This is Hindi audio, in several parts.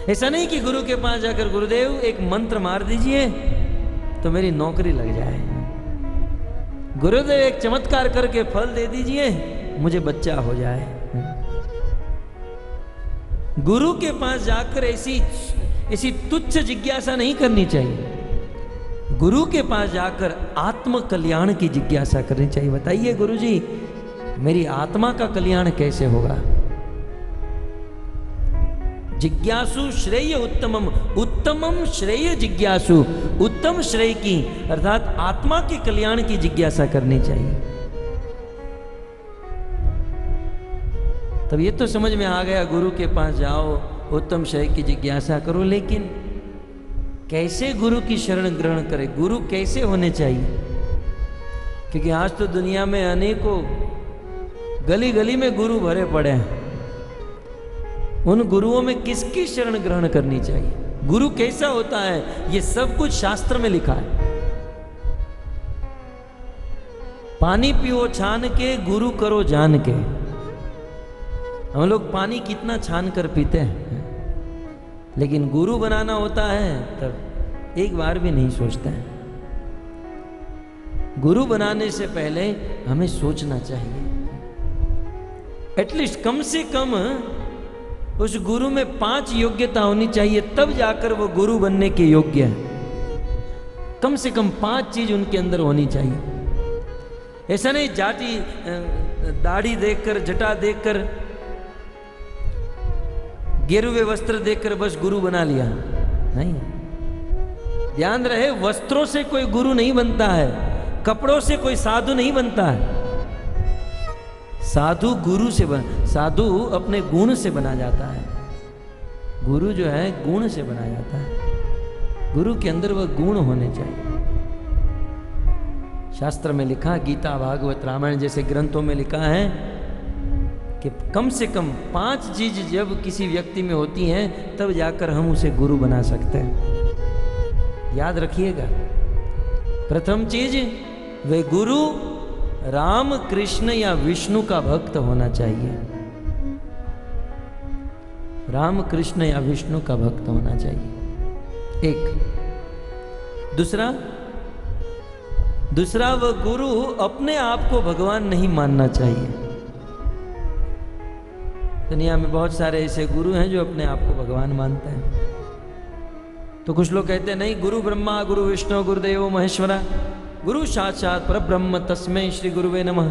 ऐसा नहीं कि गुरु के पास जाकर गुरुदेव एक मंत्र मार दीजिए तो मेरी नौकरी लग जाए, गुरुदेव एक चमत्कार करके फल दे दीजिए मुझे बच्चा हो जाए। गुरु के पास जाकर ऐसी तुच्छ जिज्ञासा नहीं करनी चाहिए। गुरु के पास जाकर आत्म कल्याण की जिज्ञासा करनी चाहिए। बताइए गुरुजी मेरी आत्मा का कल्याण कैसे होगा? जिज्ञासु श्रेय उत्तमम, उत्तमम श्रेय जिज्ञासु, उत्तम श्रेय की अर्थात आत्मा के कल्याण की जिज्ञासा करनी चाहिए। तब ये तो समझ में आ गया गुरु के पास जाओ उत्तम श्रेय की जिज्ञासा करो, लेकिन कैसे गुरु की शरण ग्रहण करें, गुरु कैसे होने चाहिए? क्योंकि आज तो दुनिया में अनेकों गली गली में गुरु भरे पड़े हैं। उन गुरुओं में किसकी शरण ग्रहण करनी चाहिए, गुरु कैसा होता है, ये सब कुछ शास्त्र में लिखा है। पानी पियो छान के, गुरु करो जान के। हम लोग पानी कितना छान कर पीते हैं, लेकिन गुरु बनाना होता है तब एक बार भी नहीं सोचते हैं। गुरु बनाने से पहले हमें सोचना चाहिए। एटलीस्ट कम से कम उस गुरु में 5 योग्यता होनी चाहिए, तब जाकर वो गुरु बनने के योग्य है। कम से कम 5 चीज उनके अंदर होनी चाहिए। ऐसा नहीं जाति दाढ़ी देखकर, जटा देखकर, गेरुए वस्त्र देखकर बस गुरु बना लिया, नहीं। ध्यान रहे, वस्त्रों से कोई गुरु नहीं बनता है, कपड़ों से कोई साधु नहीं बनता है। साधु गुरु से साधु अपने गुण से बना जाता है, गुरु जो है गुण से बना जाता है। गुरु के अंदर वह गुण होने चाहिए। शास्त्र में लिखा, गीता भागवत रामायण जैसे ग्रंथों में लिखा है कि कम से कम 5 चीज जब किसी व्यक्ति में होती हैं तब जाकर हम उसे गुरु बना सकते हैं। याद रखिएगा, प्रथम चीज वे गुरु राम कृष्ण या विष्णु का भक्त होना चाहिए। राम कृष्ण या विष्णु का भक्त होना चाहिए, एक। दूसरा वह गुरु अपने आप को भगवान नहीं मानना चाहिए। दुनिया में बहुत सारे ऐसे गुरु हैं जो अपने आप को भगवान मानते हैं। तो कुछ लोग कहते हैं नहीं, गुरु ब्रह्मा गुरु विष्णु गुरुदेव महेश्वरा, गुरु साक्षात परब्रह्म तस्मै श्री गुरुवे नमः।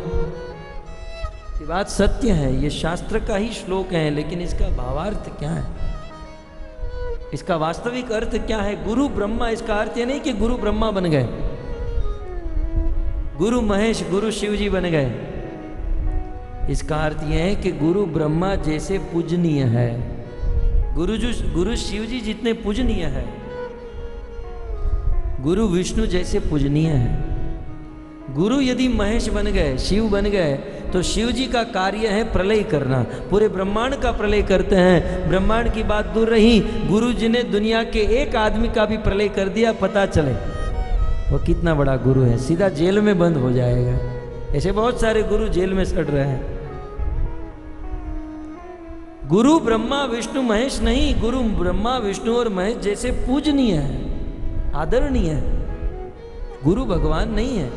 ये बात सत्य है, ये शास्त्र का ही श्लोक है, लेकिन इसका भावार्थ क्या है, इसका वास्तविक अर्थ क्या है? गुरु ब्रह्मा, इसका अर्थ ये नहीं कि गुरु ब्रह्मा बन गए, गुरु महेश, गुरु शिव जी बन गए। इसका अर्थ यह है कि गुरु ब्रह्मा जैसे पूजनीय है, गुरु शिव जी जितने पूजनीय है, गुरु विष्णु जैसे पूजनीय है। गुरु यदि महेश बन गए, शिव बन गए, तो शिव जी का कार्य है प्रलय करना, पूरे ब्रह्मांड का प्रलय करते हैं। ब्रह्मांड की बात दूर रही, गुरु जी ने दुनिया के एक आदमी का भी प्रलय कर दिया, पता चले वो कितना बड़ा गुरु है, सीधा जेल में बंद हो जाएगा। ऐसे बहुत सारे गुरु जेल में सड़ रहे हैं। गुरु ब्रह्मा विष्णु महेश नहीं, गुरु ब्रह्मा विष्णु और महेश जैसे पूजनीय है, आदरणीय है। गुरु भगवान नहीं है,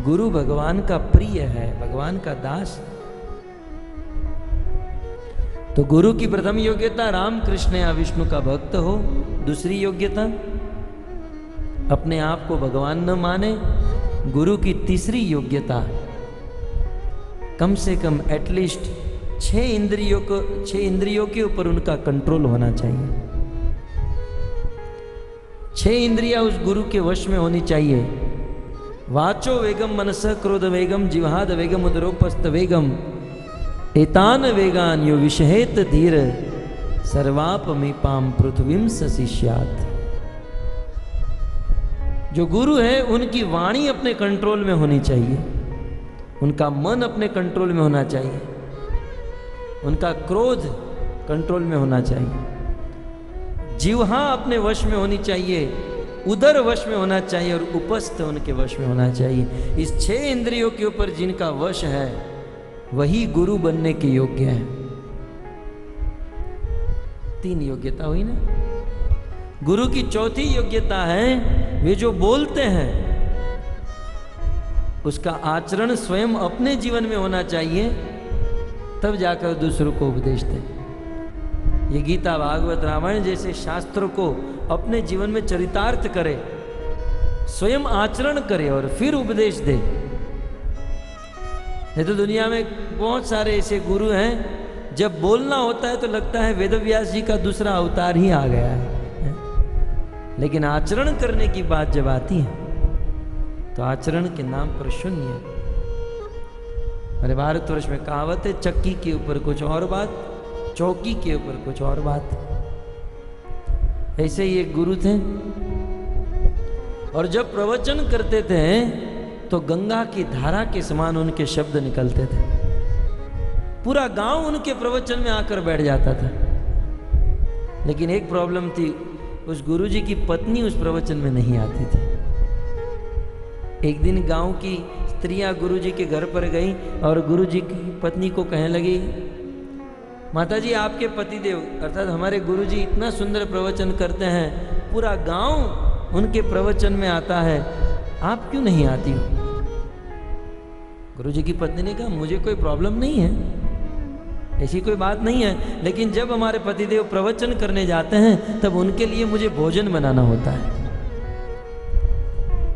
गुरु भगवान का प्रिय है, भगवान का दास। तो गुरु की प्रथम योग्यता राम कृष्ण या विष्णु का भक्त हो। दूसरी योग्यता अपने आप को भगवान न माने। गुरु की तीसरी योग्यता कम से कम एटलीस्ट 6 इंद्रियों के ऊपर उनका कंट्रोल होना चाहिए। 6 इंद्रियां उस गुरु के वश में होनी चाहिए। वाचो वेगम मनस क्रोध वेगम जिह्वाद वेगम उदरोपस्थ वेगम एतान वेगान यो विषहेत धीर सर्वापमीपाम पृथ्वीम सशिष्यात्। जो गुरु है उनकी वाणी अपने कंट्रोल में होनी चाहिए, उनका मन अपने कंट्रोल में होना चाहिए, उनका क्रोध कंट्रोल में होना चाहिए, जिह्वा अपने वश में होनी चाहिए, उदर वश में होना चाहिए और उपस्थ उनके वश में होना चाहिए। इस 6 इंद्रियों के ऊपर जिनका वश है वही गुरु बनने के योग्य है। 3 योग्यता हुई ना। गुरु की चौथी योग्यता है वे जो बोलते हैं उसका आचरण स्वयं अपने जीवन में होना चाहिए, तब जाकर दूसरों को उपदेश दें। ये गीता, भागवत, रामायण जैसे शास्त्रों को अपने जीवन में चरितार्थ करे, स्वयं आचरण करे और फिर उपदेश दे। नहीं तो दुनिया में बहुत सारे ऐसे गुरु हैं, जब बोलना होता है तो लगता है वेदव्यास जी का दूसरा अवतार ही आ गया है, लेकिन आचरण करने की बात जब आती है तो आचरण के नाम पर शून्य। हमारे भारतवर्ष में कहावत है, चक्की के ऊपर कुछ और बात, चौकी के ऊपर कुछ और बात। ऐसे ही एक गुरु थे और जब प्रवचन करते थे तो गंगा की धारा के समान उनके शब्द निकलते थे। पूरा गांव उनके प्रवचन में आकर बैठ जाता था। लेकिन एक प्रॉब्लम थी, उस गुरुजी की पत्नी उस प्रवचन में नहीं आती थी। एक दिन गांव की स्त्रियां गुरुजी के घर पर गई और गुरुजी की पत्नी को कहने लगी, माताजी आपके पतिदेव अर्थात हमारे गुरुजी इतना सुंदर प्रवचन करते हैं, पूरा गांव उनके प्रवचन में आता है, आप क्यों नहीं आती हो? गुरुजी की पत्नी ने कहा, मुझे कोई प्रॉब्लम नहीं है, ऐसी कोई बात नहीं है, लेकिन जब हमारे पतिदेव प्रवचन करने जाते हैं तब उनके लिए मुझे भोजन बनाना होता है।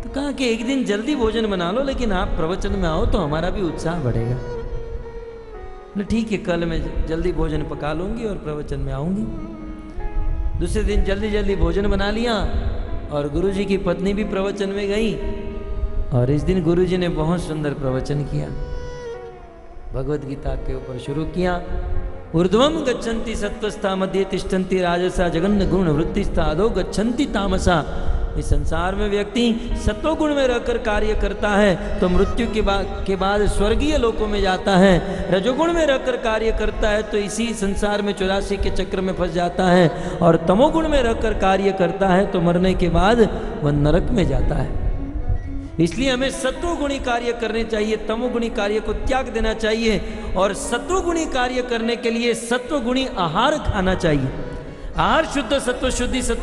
तो कहा कि एक दिन जल्दी भोजन बना लो, लेकिन आप प्रवचन में आओ तो हमारा भी उत्साह बढ़ेगा। ठीक है, कल मैं जल्दी भोजन पका लूंगी और प्रवचन में आऊंगी। दूसरे दिन जल्दी जल्दी भोजन बना लिया और गुरुजी की पत्नी भी प्रवचन में गई। और इस दिन गुरुजी ने बहुत सुंदर प्रवचन किया, भगवत गीता के ऊपर शुरू किया। ऊर्ध्वम गच्छन्ति सत्त्वस्था मध्ये तिष्ठन्ति राजसा जगन्न गुण वृत्तिस्था अधो गच्छन्ति तामसा। इस संसार में व्यक्ति सत्वगुण में रहकर कार्य करता है तो मृत्यु के बाद स्वर्गीय लोकों में जाता है। रजोगुण में रहकर कार्य करता है तो इसी संसार में 84 के चक्र में फंस जाता है। और तमोगुण में रहकर कार्य करता है तो मरने के बाद वह नरक में जाता है। इसलिए हमें सत्वगुणी कार्य करने चाहिए, तमोगुणी कार्य को त्याग देना चाहिए। और सत्वगुणी कार्य करने के लिए सत्वगुणी आहार खाना चाहिए। आहार शुद्ध सत्व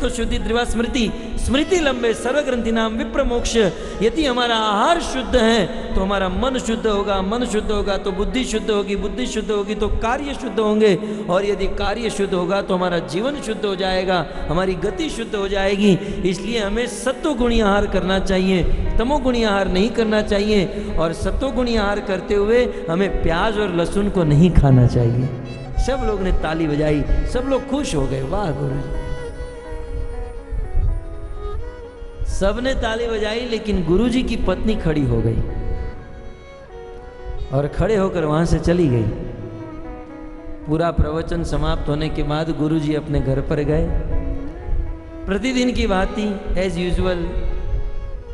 शुद्धि द्रिवा स्मृति स्मृति लंबे सर्वग्रंथि नाम विप्र मोक्ष। यदि हमारा आहार शुद्ध है तो हमारा मन शुद्ध होगा, मन शुद्ध होगा तो बुद्धि शुद्ध होगी, बुद्धि शुद्ध होगी तो कार्य शुद्ध होंगे, और यदि कार्य शुद्ध होगा तो हमारा जीवन शुद्ध हो जाएगा, हमारी गति शुद्ध हो जाएगी। इसलिए हमें सत्वगुणी आहार करना चाहिए, तमोगुणी आहार नहीं करना चाहिए। और सत्वगुणी आहार करते हुए हमें प्याज और लहसुन को नहीं खाना चाहिए। सब लोग ने ताली बजाई, सब लोग खुश हो गए, वाह गुरुजी। सबने ताली बजाई, लेकिन गुरुजी की पत्नी खड़ी हो गई और खड़े होकर वहां से चली गई। पूरा प्रवचन समाप्त होने के बाद गुरुजी अपने घर पर गए। प्रतिदिन की बात थी, एज यूजुअल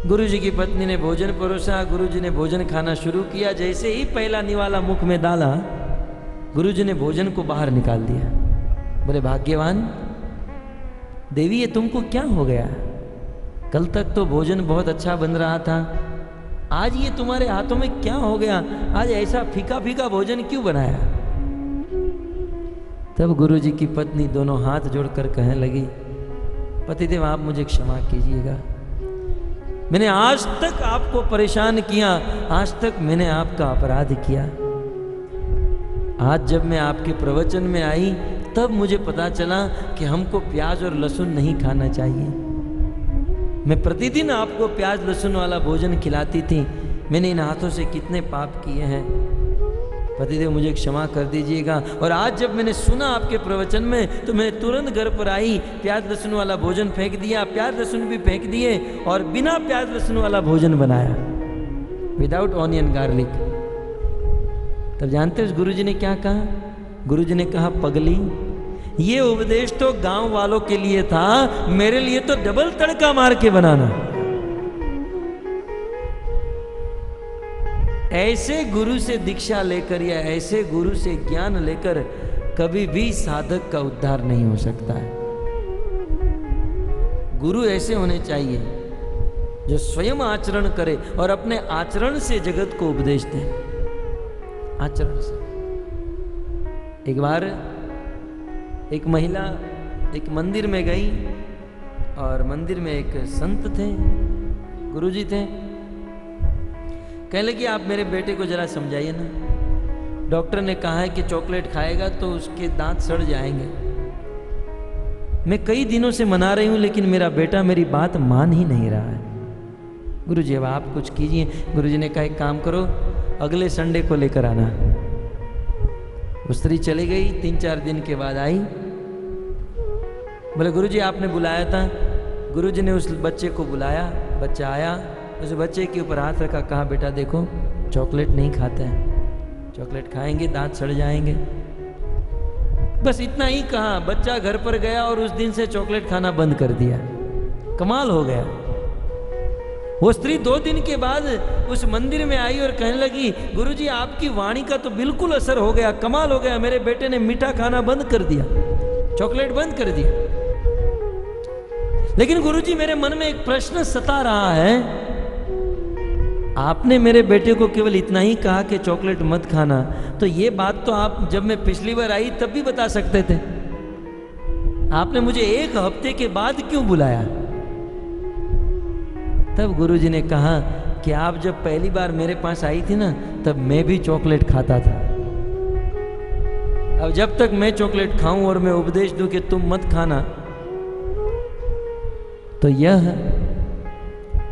गुरुजी की पत्नी ने भोजन परोसा, गुरुजी ने भोजन खाना शुरू किया। जैसे ही पहला निवाला मुख में डाला, गुरुजी ने भोजन को बाहर निकाल दिया। बोले, भाग्यवान देवी, ये तुमको क्या हो गया? कल तक तो भोजन बहुत अच्छा बन रहा था, आज ये तुम्हारे हाथों में क्या हो गया? आज ऐसा फीका फीका भोजन क्यों बनाया? तब गुरुजी की पत्नी दोनों हाथ जोड़कर कहने लगी, पतिदेव आप मुझे क्षमा कीजिएगा, मैंने आज तक आपको परेशान किया, आज तक मैंने आपका अपराध किया। आज जब मैं आपके प्रवचन में आई तब मुझे पता चला कि हमको प्याज और लहसुन नहीं खाना चाहिए। मैं प्रतिदिन आपको प्याज लहसुन वाला भोजन खिलाती थी, मैंने इन हाथों से कितने पाप किए हैं, पतिदेव मुझे क्षमा कर दीजिएगा। और आज जब मैंने सुना आपके प्रवचन में तो मैं तुरंत घर पर आई, प्याज लहसुन वाला भोजन फेंक दिया, प्याज लहसुन भी फेंक दिए और बिना प्याज लहसुन वाला भोजन बनाया, विदाउट ऑनियन गार्लिक। तब जानते हो गुरुजी ने क्या कहा? गुरुजी ने कहा, पगली, ये उपदेश तो गांव वालों के लिए था, मेरे लिए तो डबल तड़का मार के बनाना। ऐसे गुरु से दीक्षा लेकर या ऐसे गुरु से ज्ञान लेकर कभी भी साधक का उद्धार नहीं हो सकता है। गुरु ऐसे होने चाहिए जो स्वयं आचरण करे और अपने आचरण से जगत को उपदेश दे। आचरण से। एक बार एक महिला एक मंदिर में गई और मंदिर में एक संत थे, गुरुजी थे। कहने लगी आप मेरे बेटे को जरा समझाइए ना, डॉक्टर ने कहा है कि चॉकलेट खाएगा तो उसके दांत सड़ जाएंगे। मैं कई दिनों से मना रही हूं लेकिन मेरा बेटा मेरी बात मान ही नहीं रहा है। गुरुजी अब आप कुछ कीजिए। गुरुजी ने कहा एक काम करो, अगले संडे को लेकर आना। वो स्त्री चली गई, 3-4 दिन के बाद आई। बोले गुरुजी आपने बुलाया था। गुरुजी ने उस बच्चे को बुलाया, बच्चा आया, उस बच्चे के ऊपर हाथ रखा, कहा बेटा देखो चॉकलेट नहीं खाते हैं, चॉकलेट खाएंगे दांत सड़ जाएंगे। बस इतना ही कहा, बच्चा घर पर गया और उस दिन से चॉकलेट खाना बंद कर दिया। कमाल हो गया। वो स्त्री 2 दिन के बाद उस मंदिर में आई और कहने लगी गुरुजी आपकी वाणी का तो बिल्कुल असर हो गया, कमाल हो गया, मेरे बेटे ने मीठा खाना बंद कर दिया, चॉकलेट बंद कर दिया। लेकिन गुरुजी मेरे मन में एक प्रश्न सता रहा है, आपने मेरे बेटे को केवल इतना ही कहा कि चॉकलेट मत खाना, तो ये बात तो आप जब मैं पिछली बार आई तब भी बता सकते थे। आपने मुझे 1 हफ्ते के बाद क्यों बुलाया? तब गुरुजी ने कहा कि आप जब पहली बार मेरे पास आई थी ना, तब मैं भी चॉकलेट खाता था। अब जब तक मैं चॉकलेट खाऊं और मैं उपदेश दूं कि तुम मत खाना, तो यह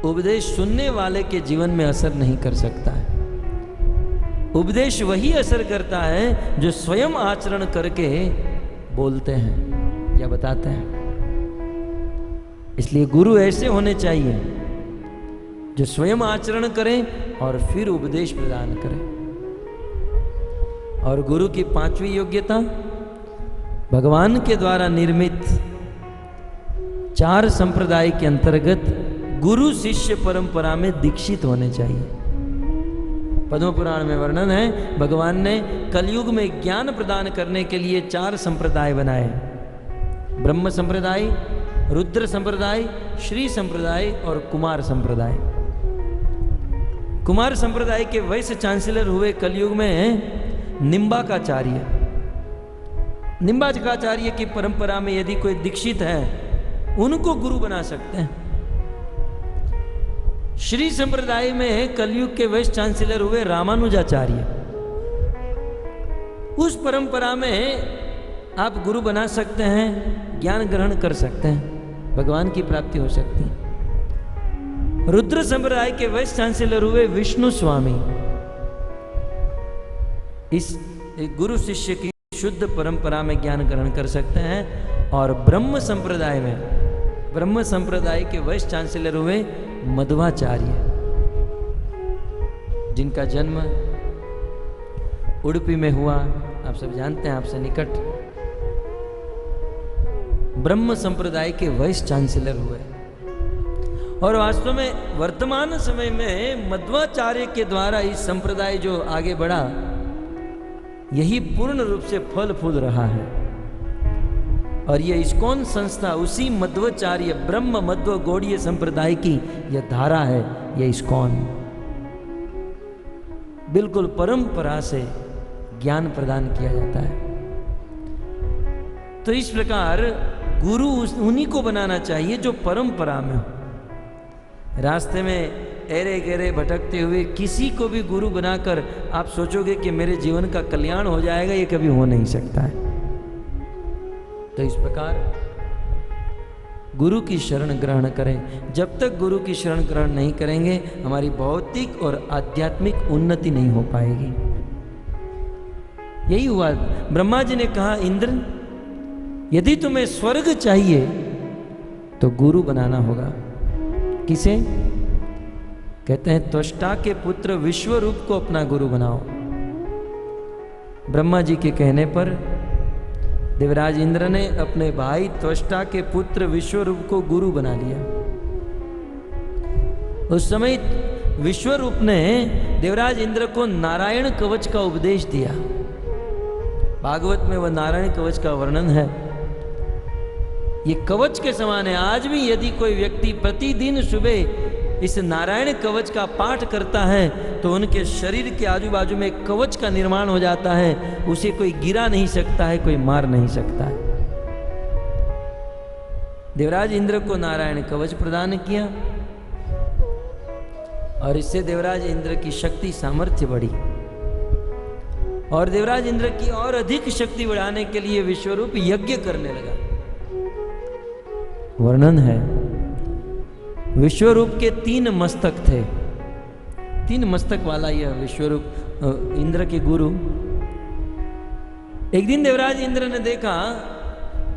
उपदेश सुनने वाले के जीवन में असर नहीं कर सकता है। उपदेश वही असर करता है जो स्वयं आचरण करके बोलते हैं या बताते हैं। इसलिए गुरु ऐसे होने चाहिए जो स्वयं आचरण करें और फिर उपदेश प्रदान करें। और गुरु की 5वीं योग्यता, भगवान के द्वारा निर्मित 4 संप्रदाय के अंतर्गत गुरु शिष्य परंपरा में दीक्षित होने चाहिए। पद्म पुराण में वर्णन है, भगवान ने कलयुग में ज्ञान प्रदान करने के लिए 4 संप्रदाय बनाए, ब्रह्म संप्रदाय, रुद्र संप्रदाय, श्री संप्रदाय और कुमार संप्रदाय। कुमार संप्रदाय के वाइस चांसलर हुए कलयुग में निम्बाकाचार्य। निम्बाकाचार्य की परंपरा में यदि कोई दीक्षित है उनको गुरु बना सकते हैं। श्री संप्रदाय में कलयुग के वाइस चांसलर हुए रामानुजाचार्य। उस परंपरा में आप गुरु बना सकते हैं, ज्ञान ग्रहण कर सकते हैं, भगवान की प्राप्ति हो सकती है। रुद्र संप्रदाय के वाइस चांसलर हुए विष्णु स्वामी। इस गुरु शिष्य की शुद्ध परंपरा में ज्ञान ग्रहण कर सकते हैं। और ब्रह्म संप्रदाय में, ब्रह्म संप्रदाय के वाइस चांसलर हुए मध्वाचार्य, जिनका जन्म उडुपी में हुआ, आप सब जानते हैं, आपसे निकट। ब्रह्म संप्रदाय के वाइस चांसलर हुए। और वास्तव में वर्तमान समय में मध्वाचार्य के द्वारा इस संप्रदाय जो आगे बढ़ा, यही पूर्ण रूप से फल फूल रहा है। और यह इस्कॉन संस्था उसी मध्वाचार्य ब्रह्म मध्व गौड़ीय संप्रदाय की यह धारा है। यह इस्कॉन बिल्कुल परंपरा से ज्ञान प्रदान किया जाता है। तो इस प्रकार गुरु उन्हीं को बनाना चाहिए जो परंपरा में हो। रास्ते में एरे गहरे भटकते हुए किसी को भी गुरु बनाकर आप सोचोगे कि मेरे जीवन का कल्याण हो जाएगा, ये कभी हो नहीं सकता है। तो इस प्रकार गुरु की शरण ग्रहण करें। जब तक गुरु की शरण ग्रहण नहीं करेंगे, हमारी भौतिक और आध्यात्मिक उन्नति नहीं हो पाएगी। यही हुआ, ब्रह्मा जी ने कहा इंद्र, यदि तुम्हें स्वर्ग चाहिए तो गुरु बनाना होगा। किसे? कहते हैं त्वष्टा के पुत्र विश्वरूप को अपना गुरु बनाओ। ब्रह्मा जी के कहने पर देवराज इंद्र ने अपने भाई त्वष्टा के पुत्र विश्वरूप को गुरु बना लिया। उस समय विश्वरूप ने देवराज इंद्र को नारायण कवच का उपदेश दिया। भागवत में वह नारायण कवच का वर्णन है। ये कवच के समान है। आज भी यदि कोई व्यक्ति प्रतिदिन सुबह इस नारायण कवच का पाठ करता है तो उनके शरीर के आजू बाजू में कवच का निर्माण हो जाता है। उसे कोई गिरा नहीं सकता है, कोई मार नहीं सकता है। देवराज इंद्र को नारायण कवच प्रदान किया और इससे देवराज इंद्र की शक्ति सामर्थ्य बढ़ी और देवराज इंद्र की और अधिक शक्ति बढ़ाने के लिए विश्वरूप यज्ञ करने लगा। वर्णन है विश्वरूप के 3 मस्तक थे, 3 मस्तक वाला यह विश्वरूप इंद्र के गुरु। एक दिन देवराज इंद्र ने देखा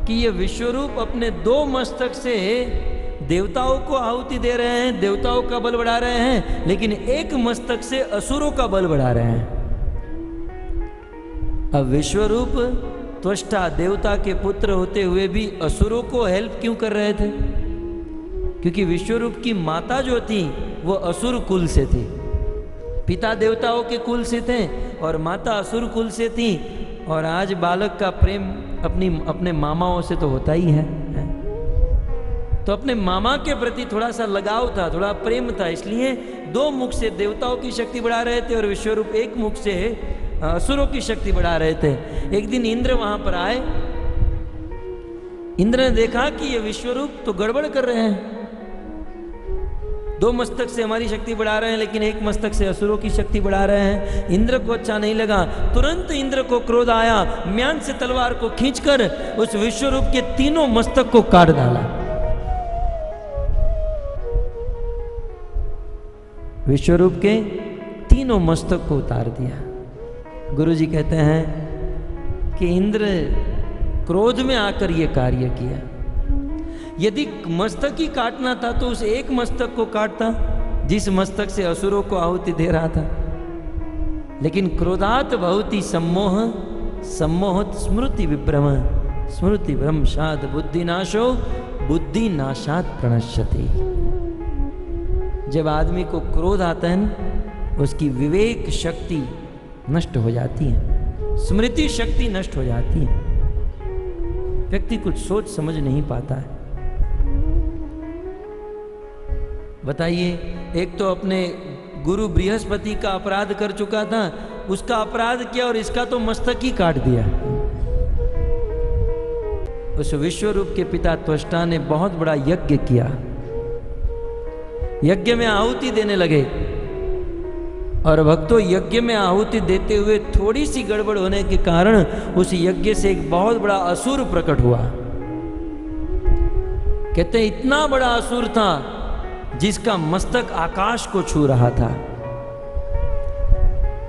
कि यह विश्वरूप अपने 2 मस्तक से देवताओं को आहुति दे रहे हैं, देवताओं का बल बढ़ा रहे हैं, लेकिन 1 मस्तक से असुरों का बल बढ़ा रहे हैं। अब विश्वरूप त्वष्टा देवता के पुत्र होते हुए भी असुरों को हेल्प क्यों कर रहे थे? क्योंकि विश्वरूप की माता जो थी वो असुर कुल से थी। पिता देवताओं के कुल से थे और माता असुर कुल से थी। और आज बालक का प्रेम अपने मामाओं से तो होता ही है। तो अपने मामा के प्रति थोड़ा सा लगाव था, थोड़ा प्रेम था, इसलिए 2 मुख से देवताओं की शक्ति बढ़ा रहे थे और विश्वरूप 1 मुख से असुरों की शक्ति बढ़ा रहे थे। एक दिन इंद्र वहां पर आए। इंद्र ने देखा कि ये विश्वरूप तो गड़बड़ कर रहे हैं, 2 मस्तक से हमारी शक्ति बढ़ा रहे हैं लेकिन 1 मस्तक से असुरों की शक्ति बढ़ा रहे हैं। इंद्र को अच्छा नहीं लगा। तुरंत इंद्र को क्रोध आया, म्यान से तलवार को खींचकर उस विश्वरूप के 3 मस्तक को काट डाला। विश्वरूप के 3 मस्तक को उतार दिया। गुरुजी कहते हैं कि इंद्र क्रोध में आकर यह कार्य किया। यदि मस्तक ही काटना था तो उस 1 मस्तक को काटता जिस मस्तक से असुरों को आहुति दे रहा था। लेकिन क्रोधात भवति सम्मोह सम्मोहत स्मृति विभ्रम स्मृति भ्रंशात बुद्धिनाशो बुद्धिनाशात प्रणश्यति। जब आदमी को क्रोध आता है ना, उसकी विवेक शक्ति नष्ट हो जाती है, स्मृति शक्ति नष्ट हो जाती है, व्यक्ति कुछ सोच समझ नहीं पाता है। बताइए, एक तो अपने गुरु बृहस्पति का अपराध कर चुका था, उसका अपराध किया और इसका तो मस्तक ही काट दिया। उस विश्वरूप के पिता त्वष्टा ने बहुत बड़ा यज्ञ किया, यज्ञ में आहुति देने लगे और भक्तों यज्ञ में आहुति देते हुए थोड़ी सी गड़बड़ होने के कारण उस यज्ञ से एक बहुत बड़ा असुर प्रकट हुआ। कहते हैं इतना बड़ा असुर था जिसका मस्तक आकाश को छू रहा था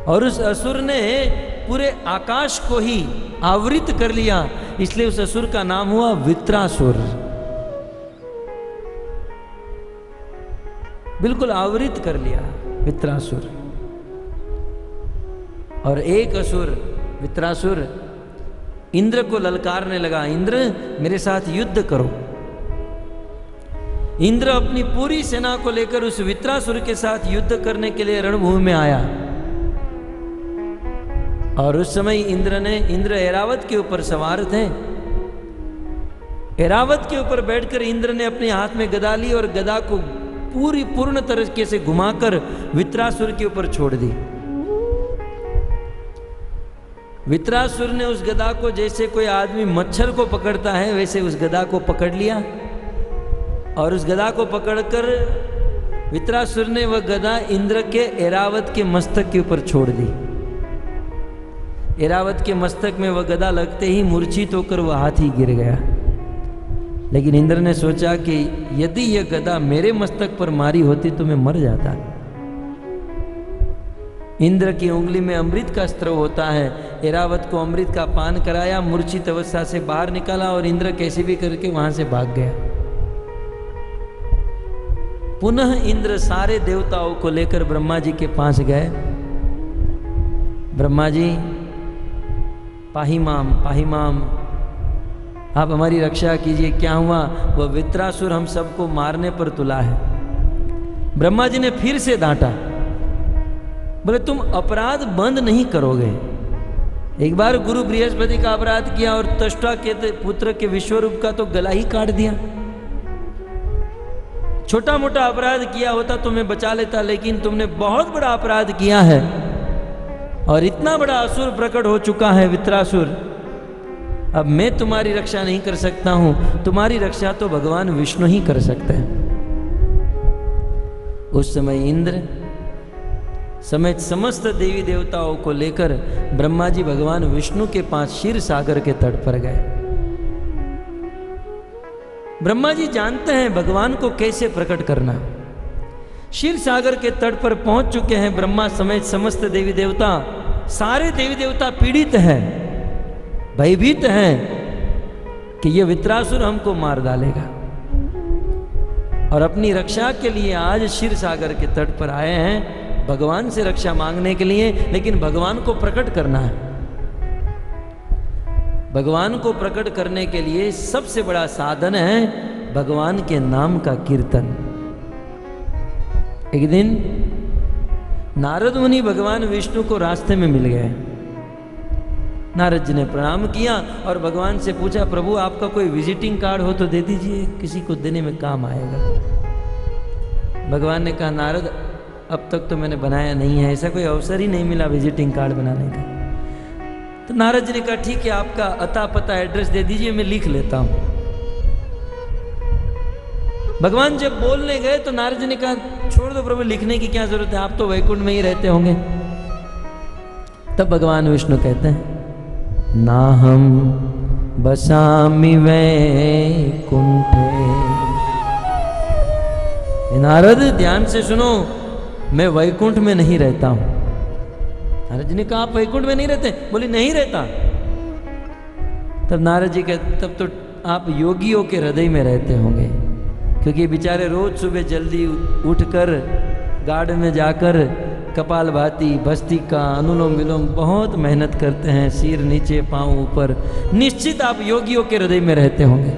और उस असुर ने पूरे आकाश को ही आवृत कर लिया, इसलिए उस असुर का नाम हुआ वित्रासुर। बिल्कुल आवृत कर लिया वित्रासुर। और एक असुर वित्रासुर इंद्र को ललकारने लगा, इंद्र मेरे साथ युद्ध करो। इंद्र अपनी पूरी सेना को लेकर उस वित्रासुर के साथ युद्ध करने के लिए रणभूमि में आया। और उस समय इंद्र ऐरावत के ऊपर सवार थे। ऐरावत के ऊपर बैठकर इंद्र ने अपने हाथ में गदा ली और गदा को पूर्ण तरीके से घुमाकर वित्रासुर के ऊपर छोड़ दी। वित्रासुर ने उस गदा को जैसे कोई आदमी मच्छर को पकड़ता है वैसे उस गदा को पकड़ लिया और उस गदा को पकड़कर वित्रासुर ने वह गदा इंद्र के ऐरावत के मस्तक के ऊपर छोड़ दी। ऐरावत के मस्तक में वह गदा लगते ही मूर्छित होकर वह हाथी गिर गया। लेकिन इंद्र ने सोचा कि यदि यह गदा मेरे मस्तक पर मारी होती तो मैं मर जाता। इंद्र की उंगली में अमृत का स्त्रव होता है। ऐरावत को अमृत का पान कराया, मूर्छित अवस्था से बाहर निकाला और इंद्र कैसे भी करके वहां से भाग गया। पुनः इंद्र सारे देवताओं को लेकर ब्रह्मा जी के पास गए। ब्रह्मा जी, पाही माम आप हमारी रक्षा कीजिए, क्या हुआ? वह वित्रासुर हम सबको मारने पर तुला है। ब्रह्मा जी ने फिर से डांटा, बोले तुम अपराध बंद नहीं करोगे। एक बार गुरु बृहस्पति का अपराध किया और त्वष्टा के पुत्र के विश्वरूप का तो गला ही काट दिया। छोटा मोटा अपराध किया होता तो मैं बचा लेता, लेकिन तुमने बहुत बड़ा अपराध किया है और इतना बड़ा असुर प्रकट हो चुका है वित्रासुर। अब मैं तुम्हारी रक्षा नहीं कर सकता हूं, तुम्हारी रक्षा तो भगवान विष्णु ही कर सकते हैं। उस समय इंद्र समेत समस्त देवी देवताओं को लेकर ब्रह्मा जी भगवान विष्णु के पास क्षीर सागर के तट पर गए। ब्रह्मा जी जानते हैं भगवान को कैसे प्रकट करना। क्षीर सागर के तट पर पहुंच चुके हैं ब्रह्मा समेत समस्त देवी देवता। सारे देवी देवता पीड़ित हैं, भयभीत हैं कि यह वित्रासुर हमको मार डालेगा, और अपनी रक्षा के लिए आज क्षीर सागर के तट पर आए हैं भगवान से रक्षा मांगने के लिए। लेकिन भगवान को प्रकट करना है। भगवान को प्रकट करने के लिए सबसे बड़ा साधन है भगवान के नाम का कीर्तन। एक दिन नारद मुनि भगवान विष्णु को रास्ते में मिल गए। नारद जी ने प्रणाम किया और भगवान से पूछा, प्रभु आपका कोई विजिटिंग कार्ड हो तो दे दीजिए, किसी को देने में काम आएगा। भगवान ने कहा, नारद अब तक तो मैंने बनाया नहीं है, ऐसा कोई अवसर ही नहीं मिला विजिटिंग कार्ड बनाने का। तो नारद जी ने कहा, ठीक है आपका अता पता एड्रेस दे दीजिए, मैं लिख लेता हूं। भगवान जब बोलने गए तो नारद जी ने कहा, छोड़ दो प्रभु, लिखने की क्या जरूरत है, आप तो वैकुंठ में ही रहते होंगे। तब भगवान विष्णु कहते हैं, नाहम बसामि वैकुंठे। नारद ध्यान से सुनो, मैं वैकुंठ में नहीं रहता हूं। नारद जी ने कहा, आप वैकुंठ में नहीं रहते? बोली नहीं रहता। तब नारद जी कहते, तब तो आप योगियों के हृदय में रहते होंगे, क्योंकि बेचारे रोज सुबह जल्दी उठकर गार्डन में जाकर कपालभाति, भस्त्रिका, अनुलोम विलोम बहुत मेहनत करते हैं, सिर नीचे पांव ऊपर। निश्चित आप योगियों के हृदय में रहते होंगे।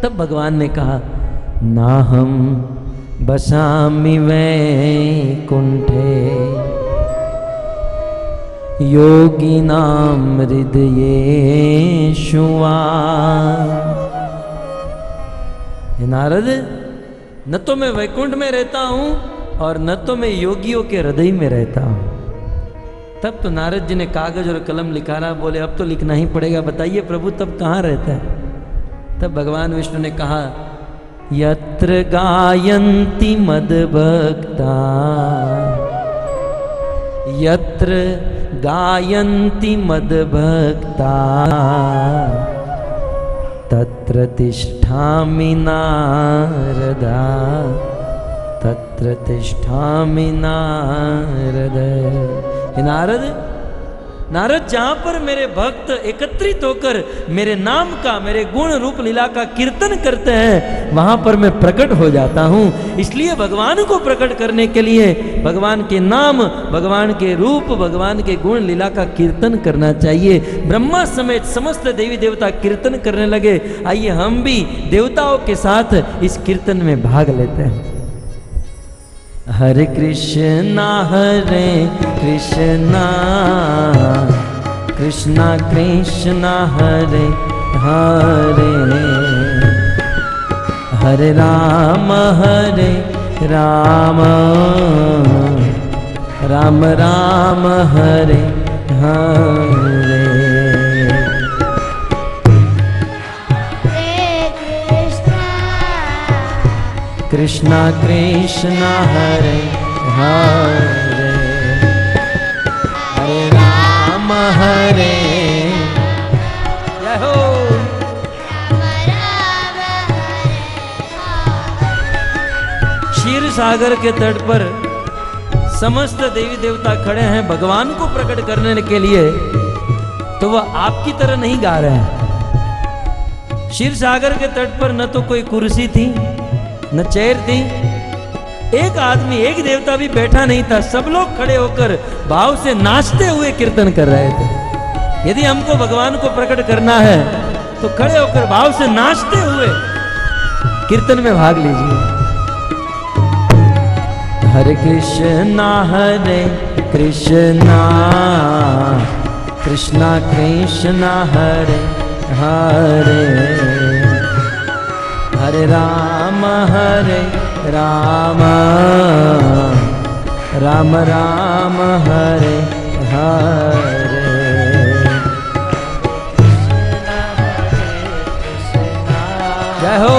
तब भगवान ने कहा, नाहम बसामि वैकुंठे योगिनां हृदयेषु वा। नारद, न तो मैं वैकुंठ में रहता हूं और न तो मैं योगियों के हृदय में रहता हूं। तब तो नारद जी ने कागज और कलम लिखाना, बोले अब तो लिखना ही पड़ेगा, बताइए प्रभु तब कहाँ रहता है? तब भगवान विष्णु ने कहा, यत्र गायन्ति मद्भक्ता, यत्र गायन्ति मद्भक्ता, तत्र तिष्ठामि नारदा, तत्र तिष्ठामि नारद। नारद, नारद जहां पर मेरे भक्त एकत्रित होकर मेरे नाम का, मेरे गुण रूप लीला का कीर्तन करते हैं, वहां पर मैं प्रकट हो जाता हूं। इसलिए भगवान को प्रकट करने के लिए भगवान के नाम, भगवान के रूप, भगवान के गुण लीला का कीर्तन करना चाहिए। ब्रह्मा समेत समस्त देवी देवता कीर्तन करने लगे। आइए हम भी देवताओं के साथ इस कीर्तन में भाग लेते हैं। हरे कृष्णा कृष्णा कृष्णा हरे हरे, हरे राम राम राम हरे हरे। कृष्णा कृष्णा हरे हरे, हरे राम हरे। जय हो। क्षीर सागर के तट पर समस्त देवी देवता खड़े हैं भगवान को प्रकट करने के लिए, तो वह आपकी तरह नहीं गा रहे हैं। क्षीर सागर के तट पर न तो कोई कुर्सी थी न चेयर थी, एक आदमी, एक देवता भी बैठा नहीं था। सब लोग खड़े होकर भाव से नाचते हुए कीर्तन कर रहे थे। यदि हमको भगवान को प्रकट करना है तो खड़े होकर भाव से नाचते हुए कीर्तन में भाग लीजिए। हरे कृष्णा कृष्णा कृष्णा हरे हरे, हरे राम राम राम हरे हरे। जय हो।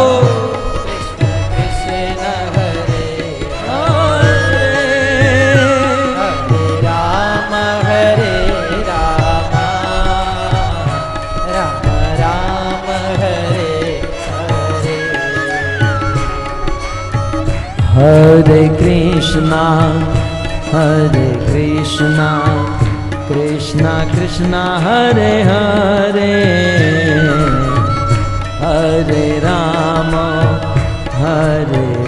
हरे कृष्णा कृष्णा कृष्णा हरे हरे, हरे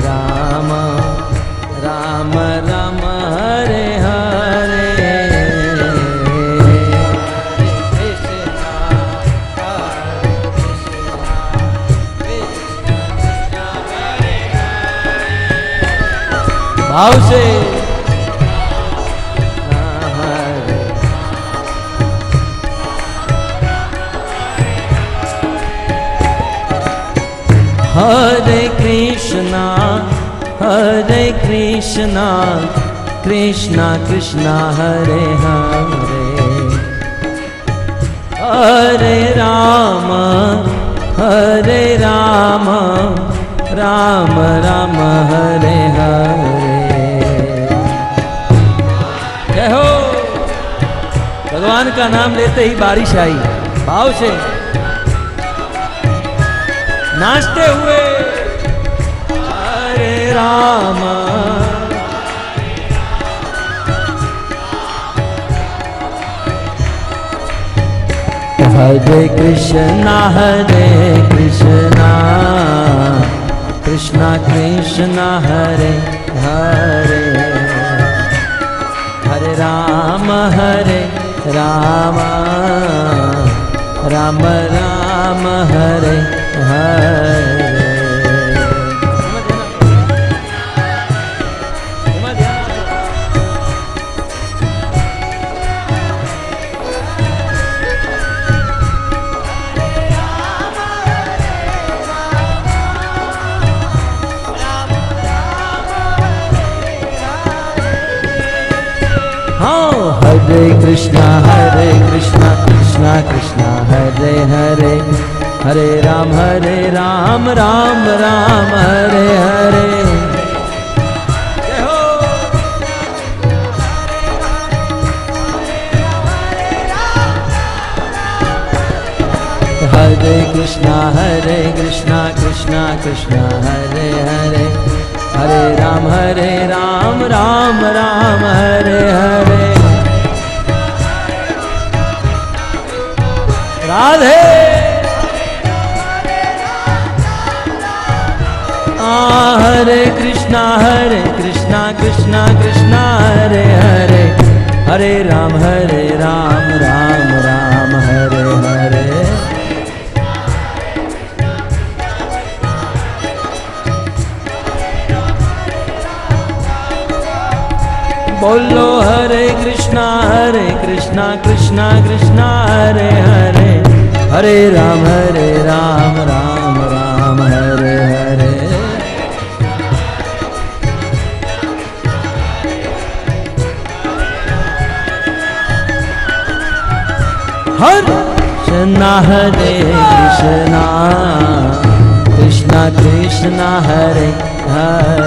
राम राम राम हरे हरे। भाव से हरे कृष्णा कृष्णा कृष्णा हरे हरे, हरे राम राम राम हरे हरे। जय हो। भगवान का नाम लेते ही बारिश आई, भाव से नाचते हुए हरे राम हरे कृष्णा कृष्णा कृष्णा हरे हरे, हरे राम राम राम हरे हरे। हरे कृष्णा कृष्णा कृष्णा हरे हरे, हरे राम राम राम हरे हरे। जय हो। हरे कृष्णा कृष्णा कृष्णा हरे हरे, हरे राम राम राम हरे हरे। राधे हरे कृष्णा कृष्णा कृष्णा हरे हरे, हरे राम राम राम हरे हरे। बोलो हरे कृष्णा कृष्णा कृष्णा हरे हरे, हरे राम राम राम हरे हरे। हरे कृष्णा कृष्णा कृष्णा हरे हरे, हरे राम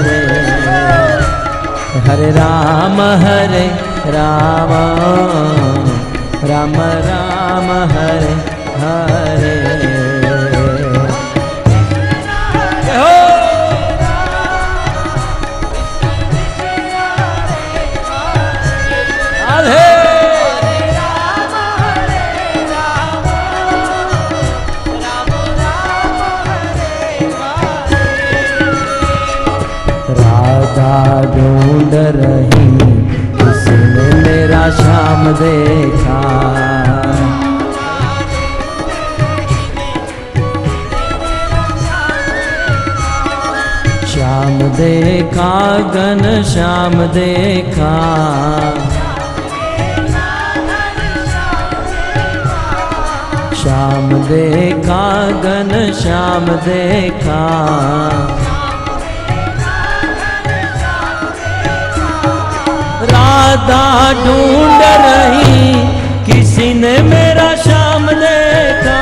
राम राम हरे हरे। ढूंढ रही किसने मेरा श्याम देखा, श्याम देखा घन श्याम देखा, श्याम देखा घन श्याम देखा, राधा ढूंढ रही किसी ने मेरा श्याम देखा,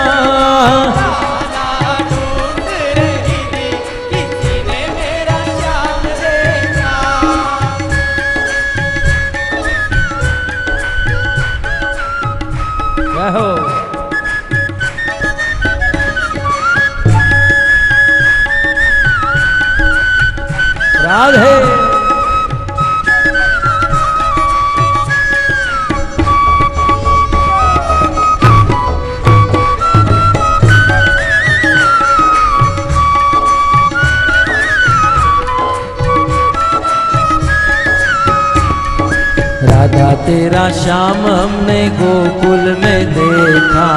राधे। राधा तेरा श्याम हमने गोकुल में देखा,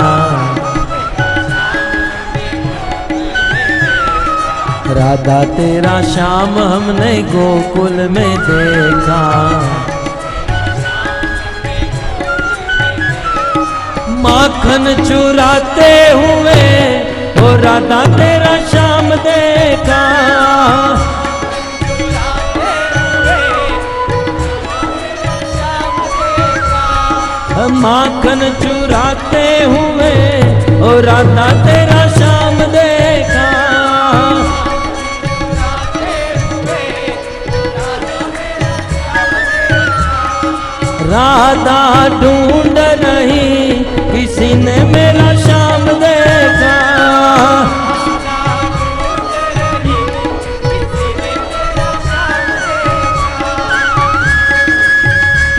राधा तेरा श्याम हमने गोकुल में देखा। माखन चुराते हुए ओ राधा तेरा श्याम देखा। माखन चुराते हुए ओ राधा तेरा श्याम देखा। राधा ढूंढ रही किसी ने मेरा श्याम देखा।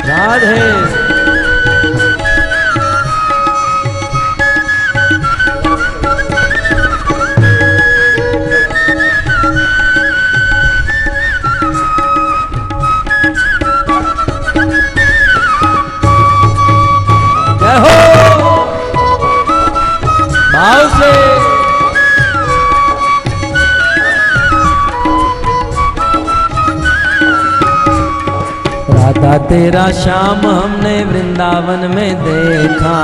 राधे। भाव से राधा तेरा श्याम हमने वृंदावन में देखा।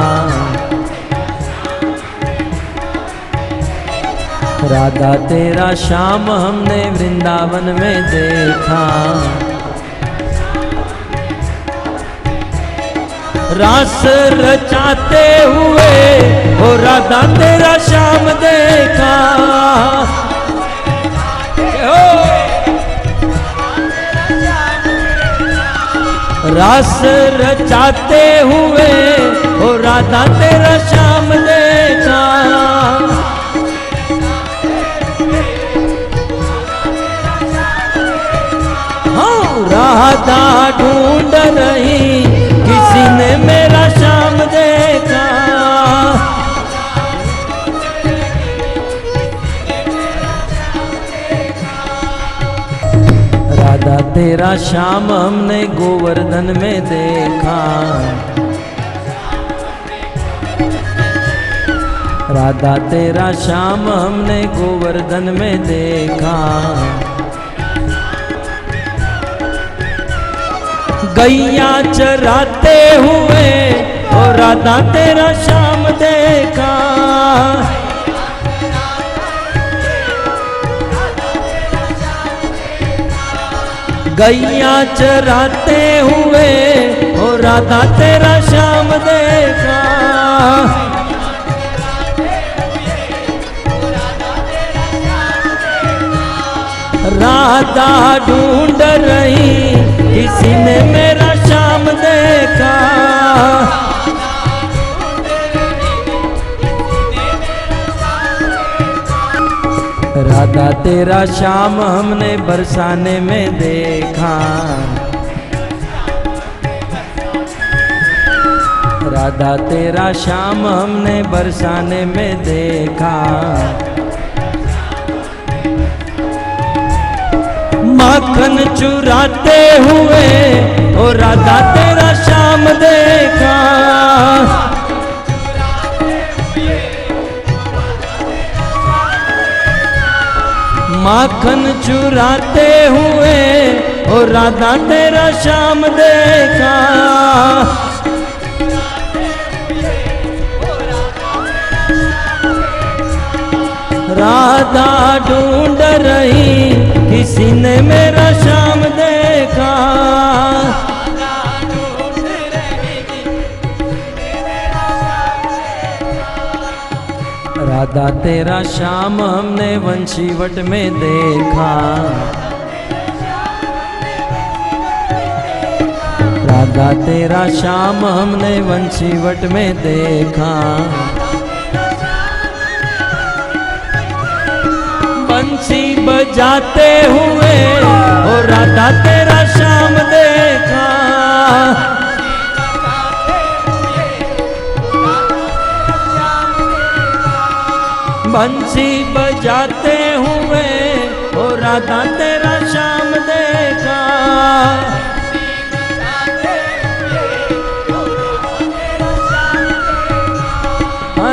राधा तेरा श्याम हमने वृंदावन में देखा। रास रचाते हुए ओ राधा तेरा श्याम देखा। रास रचाते हुए ओ राधा तेरा श्याम देखा। हाँ राधा ढूंढ रही किसी ने मेरा श्याम देखा। राधा तेरा श्याम हमने गोवर्धन में देखा। राधा तेरा श्याम हमने गोवर्धन में देखा। गैया चराते हुए और राधा तेरा श्याम देखा। गैया चराते हुए और राधा तेरा श्याम देखा। राधा ढूंढ रही किसी ने मेरा श्याम देखा। राधा तेरा श्याम हमने बरसाने में देखा। राधा तेरा श्याम हमने बरसाने में देखा। माखन चुराते हुए ओ राधा तेरा श्याम देखा। माखन चुराते हुए ओ राधा तेरा श्याम देखा। राधा ढूंढ रही किसी ने मेरा श्याम देखा। राधा तेरा श्याम हमने वंशीवट में देखा। राधा तेरा श्याम हमने वंशीवट में देखा। बंसी बजाते हुए ओ राधा तेरा श्याम देखा, बंसी बजाते हुए ओ राधा तेरा श्याम देखा,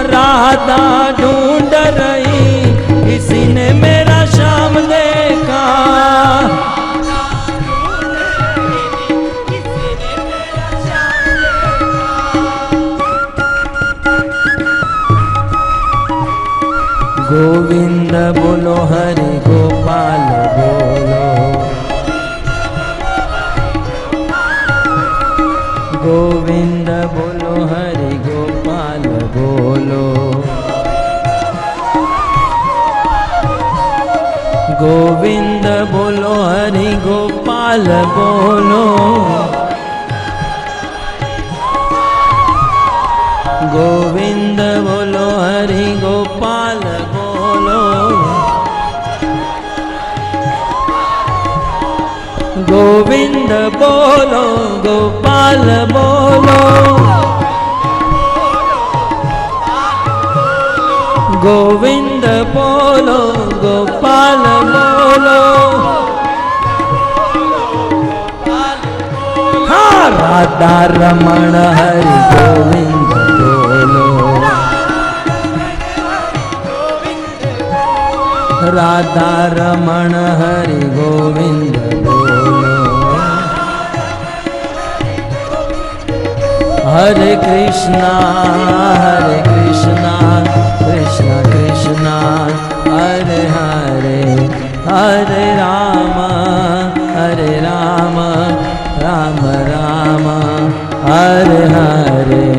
राधा ढूंढ रही किसी ने मेरा श्याम देखा, गोविंद बोलो हरि गोपाल बोलो, गोविंद बोलो हरि गोपाल बोलो, गोविंद बोलो हरि गोपाल बोलो, गोविंद बोलो हरि गोपाल बोलो, गोविंद बोलो गोपाल बोलो, गोविंद बोलो गोपाल बोलो, हाँ राधा रमण हरि गोविंद बोलो, राधा रमण हरि गोविंद बोलो, हरे कृष्णा कृष्णा कृष्णा हरे हरे, हरे राम राम राम हरे हरे।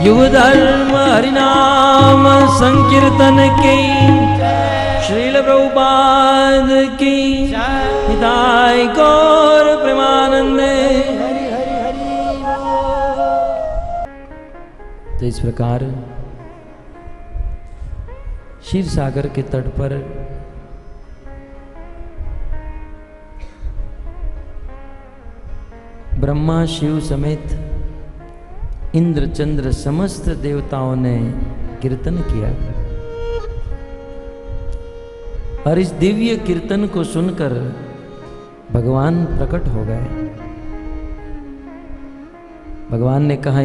युग धर्म हरिनाम संकीर्तन की, श्रील प्रभुपाद की हिताय गौर प्रेमानंदे। तो इस प्रकार क्षीर सागर के तट पर ब्रह्मा शिव समेत इंद्र चंद्र समस्त देवताओं ने कीर्तन किया और इस दिव्य कीर्तन को सुनकर भगवान प्रकट हो गए। भगवान ने कहा,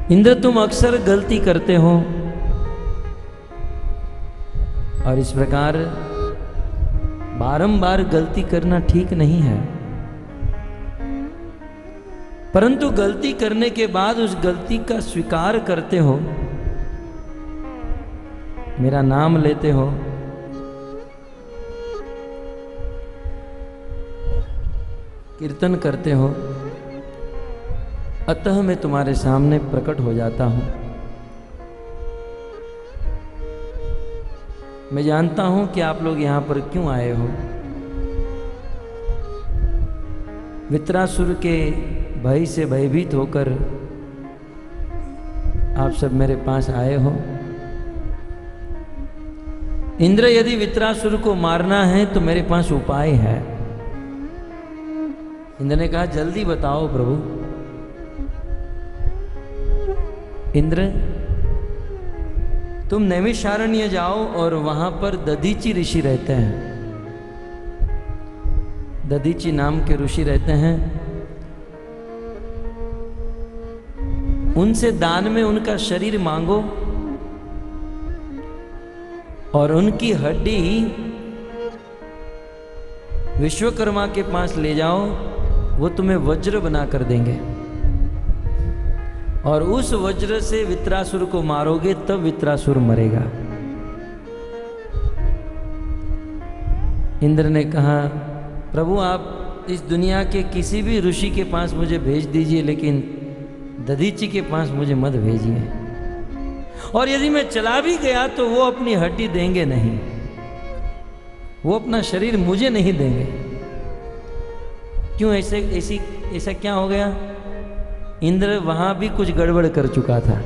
इंद्र तुम अक्सर गलती करते हो और इस प्रकार बारंबार गलती करना ठीक नहीं है, परंतु गलती करने के बाद उस गलती का स्वीकार करते हो, मेरा नाम लेते हो, कीर्तन करते हो, अतः मैं तुम्हारे सामने प्रकट हो जाता हूं। मैं जानता हूं कि आप लोग यहां पर क्यों आए हो। वित्रासुर के भय से भयभीत होकर आप सब मेरे पास आए हो। इंद्र, यदि वित्रासुर को मारना है तो मेरे पास उपाय है। इंद्र ने कहा, जल्दी बताओ प्रभु। इंद्र, तुम नैमिषारण्य जाओ और वहां पर दधीची ऋषि रहते हैं। दधीची नाम के ऋषि रहते हैं। उनसे दान में उनका शरीर मांगो और उनकी हड्डी विश्वकर्मा के पास ले जाओ, वो तुम्हें वज्र बना कर देंगे और उस वज्र से वित्रासुर को मारोगे, तब वित्रासुर मरेगा। इंद्र ने कहा, प्रभु आप इस दुनिया के किसी भी ऋषि के पास मुझे भेज दीजिए, लेकिन दधीची के पास मुझे मत भेजिए। और यदि मैं चला भी गया तो वो अपनी हड्डी देंगे नहीं। वो अपना शरीर मुझे नहीं देंगे। क्यों ऐसा क्या हो गया? इंद्र वहां भी कुछ गड़बड़ कर चुका था।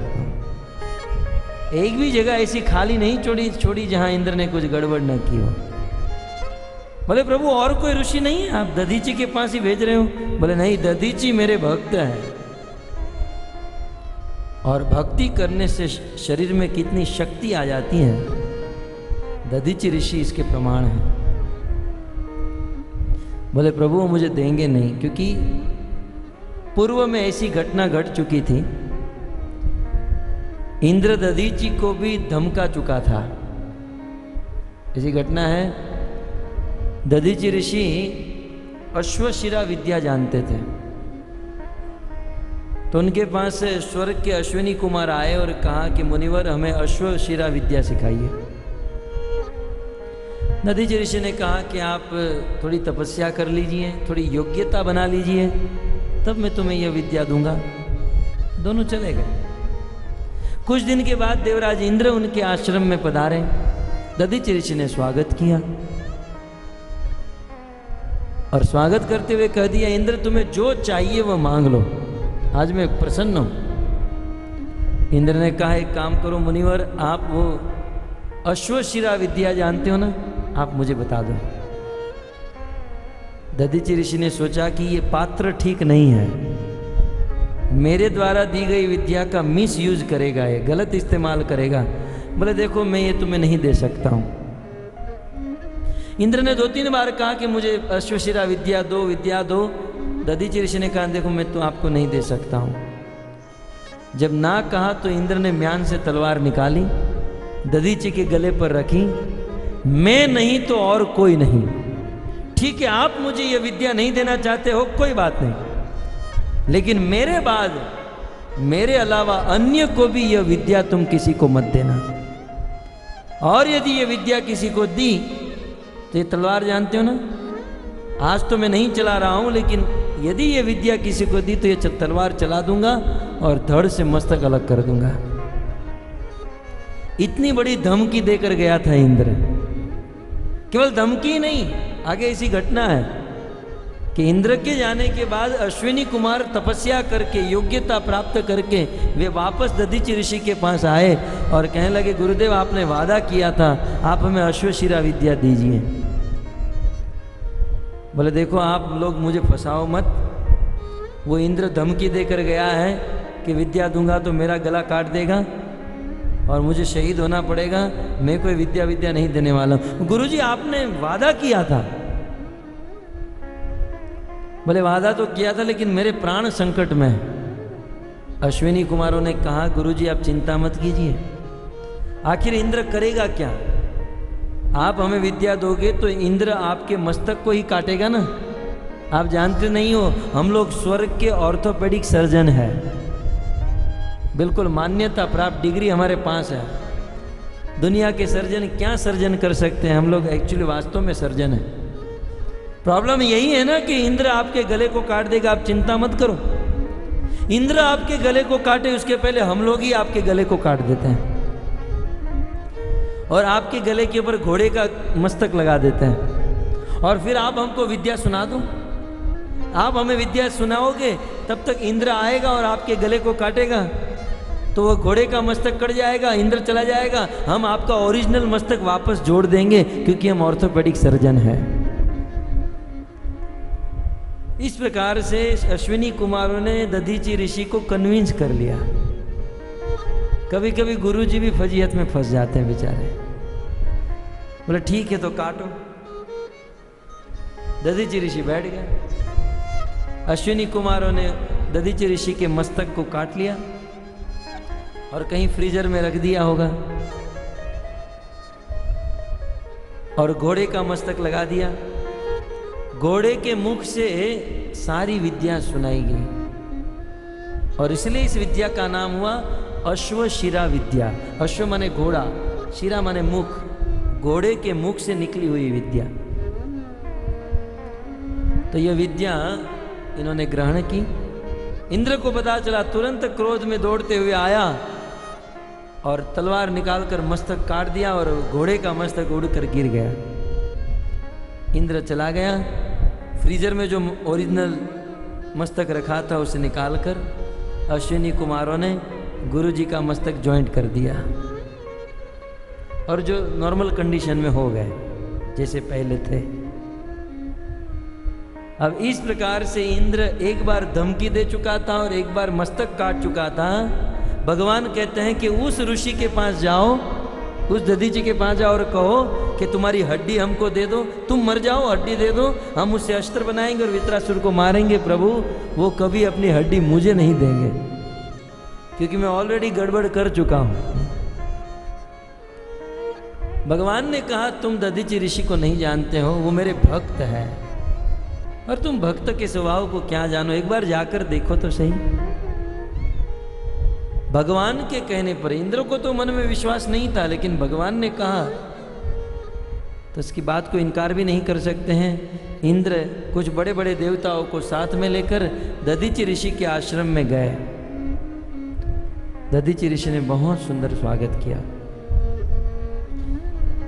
एक भी जगह ऐसी खाली नहीं छोड़ी जहां इंद्र ने कुछ गड़बड़ न की हो। बोले प्रभु और कोई ऋषि नहीं है, आप दधीची के पास ही भेज रहे हो? बोले नहीं, दधीची मेरे भक्त हैं, और भक्ति करने से शरीर में कितनी शक्ति आ जाती है, दधीची ऋषि इसके प्रमाण हैं। बोले प्रभु वो मुझे देंगे नहीं, क्योंकि पूर्व में ऐसी घटना घट चुकी थी। इंद्र दधीची को भी धमका चुका था। ऐसी घटना है, दधीची ऋषि अश्वशिरा विद्या जानते थे, तो उनके पास स्वर्ग के अश्विनी कुमार आए और कहा कि मुनिवर हमें अश्वशिरा विद्या सिखाइए। दधीची ऋषि ने कहा कि आप थोड़ी तपस्या कर लीजिए, थोड़ी योग्यता बना लीजिए, तब मैं तुम्हें यह विद्या दूंगा। दोनों चले गए। कुछ दिन के बाद देवराज इंद्र उनके आश्रम में पधारे। दधीची ऋषि ने स्वागत किया और स्वागत करते हुए कह दिया, इंद्र तुम्हें जो चाहिए वो मांग लो, आज मैं प्रसन्न हूं। इंद्र ने कहा एक काम करो मुनिवर, आप वो अश्वशिरा विद्या जानते हो ना, आप मुझे बता दो। दधीची ऋषि ने सोचा कि ये पात्र ठीक नहीं है, मेरे द्वारा दी गई विद्या का मिस यूज करेगा, ये गलत इस्तेमाल करेगा। बोले देखो मैं ये तुम्हें नहीं दे सकता हूं। इंद्र ने 2-3 बार कहा कि मुझे अश्वशिरा विद्या दो। दधीची ऋषि ने कहा देखो मैं तो आपको नहीं दे सकता हूं। जब ना कहा तो इंद्र ने म्यान से तलवार निकाली, दधीची के गले पर रखी। मैं नहीं तो और कोई नहीं, ठीक है आप मुझे यह विद्या नहीं देना चाहते हो, कोई बात नहीं, लेकिन मेरे बाद मेरे अलावा अन्य को भी यह विद्या तुम किसी को मत देना। और यदि यह विद्या किसी को दी तो ये तलवार जानते हो ना, आज तो मैं नहीं चला रहा हूं, लेकिन यदि ये विद्या किसी को दी तो ये तलवार चला दूंगा और धड़ से मस्तक अलग कर दूंगा। इतनी बड़ी धमकी देकर गया था इंद्र। केवल धमकी नहीं, आगे ऐसी घटना है कि इंद्र के जाने के बाद अश्विनी कुमार तपस्या करके योग्यता प्राप्त करके वे वापस दधीची ऋषि के पास आए और कहने लगे गुरुदेव आपने वादा किया था, आप हमें अश्वशिरा विद्या दीजिए। बोले देखो आप लोग मुझे फंसाओ मत, वो इंद्र धमकी देकर गया है कि विद्या दूंगा तो मेरा गला काट देगा और मुझे शहीद होना पड़ेगा, मैं कोई विद्या नहीं देने वाला हूं। गुरुजी आपने वादा किया था। बोले वादा तो किया था लेकिन मेरे प्राण संकट में। अश्विनी कुमारों ने कहा गुरुजी आप चिंता मत कीजिए, आखिर इंद्र करेगा क्या? आप हमें विद्या दोगे तो इंद्र आपके मस्तक को ही काटेगा ना। आप जानते नहीं हो हम लोग स्वर्ग के ऑर्थोपेडिक सर्जन हैं, बिल्कुल मान्यता प्राप्त डिग्री हमारे पास है। दुनिया के सर्जन क्या सर्जन कर सकते हैं, हम लोग एक्चुअली वास्तव में सर्जन हैं। प्रॉब्लम यही है ना कि इंद्र आपके गले को काट देगा, आप चिंता मत करो। इंद्र आपके गले को काटे उसके पहले हम लोग ही आपके गले को काट देते हैं और आपके गले के ऊपर घोड़े का मस्तक लगा देते हैं और फिर आप हमको विद्या सुना दो। आप हमें विद्या सुनाओगे तब तक इंद्र आएगा और आपके गले को काटेगा, तो वो घोड़े का मस्तक कट जाएगा, इंद्र चला जाएगा, हम आपका ओरिजिनल मस्तक वापस जोड़ देंगे क्योंकि हम ऑर्थोपेडिक सर्जन हैं। इस प्रकार से अश्विनी कुमारों ने दधीची ऋषि को कन्विंस कर लिया। कभी कभी गुरुजी भी फजीहत में फंस जाते हैं बेचारे। बोले ठीक है तो काटो। दधीची ऋषि बैठ गया। अश्विनी कुमारों ने दधीची ऋषि के मस्तक को काट लिया और कहीं फ्रीजर में रख दिया होगा और घोड़े का मस्तक लगा दिया। घोड़े के मुख से सारी विद्या सुनाई गई और इसलिए इस विद्या का नाम हुआ अश्वशिरा विद्या। अश्व माने घोड़ा, शिरा माने मुख, घोड़े के मुख से निकली हुई विद्या। तो यह विद्या इन्होंने ग्रहण की। इंद्र को पता चला, तुरंत क्रोध में दौड़ते हुए आया और तलवार निकालकर मस्तक काट दिया और घोड़े का मस्तक उड़कर गिर गया। इंद्र चला गया, फ्रीजर में जो ओरिजिनल मस्तक रखा था उसे निकालकर अश्विनी कुमारों ने गुरु जी का मस्तक ज्वाइंट कर दिया और जो नॉर्मल कंडीशन में हो गए जैसे पहले थे। अब इस प्रकार से इंद्र एक बार धमकी दे चुका था और एक बार मस्तक काट चुका था। भगवान कहते हैं कि उस ऋषि के पास जाओ, उस दधीचि के पास जाओ और कहो कि तुम्हारी हड्डी हमको दे दो, तुम मर जाओ हड्डी दे दो, हम उससे अस्त्र बनाएंगे और वित्रासुर को मारेंगे। प्रभु वो कभी अपनी हड्डी मुझे नहीं देंगे क्योंकि मैं ऑलरेडी गड़बड़ कर चुका हूं। भगवान ने कहा तुम दधीचि ऋषि को नहीं जानते हो, वो मेरे भक्त है और तुम भक्त के स्वभाव को क्या जानो, एक बार जाकर देखो तो सही। भगवान के कहने पर इंद्र को तो मन में विश्वास नहीं था, लेकिन भगवान ने कहा तो इसकी बात को इनकार भी नहीं कर सकते हैं। इंद्र कुछ बड़े बड़े देवताओं को साथ में लेकर दधीचि ऋषि के आश्रम में गए। दधीचि ऋषि ने बहुत सुंदर स्वागत किया।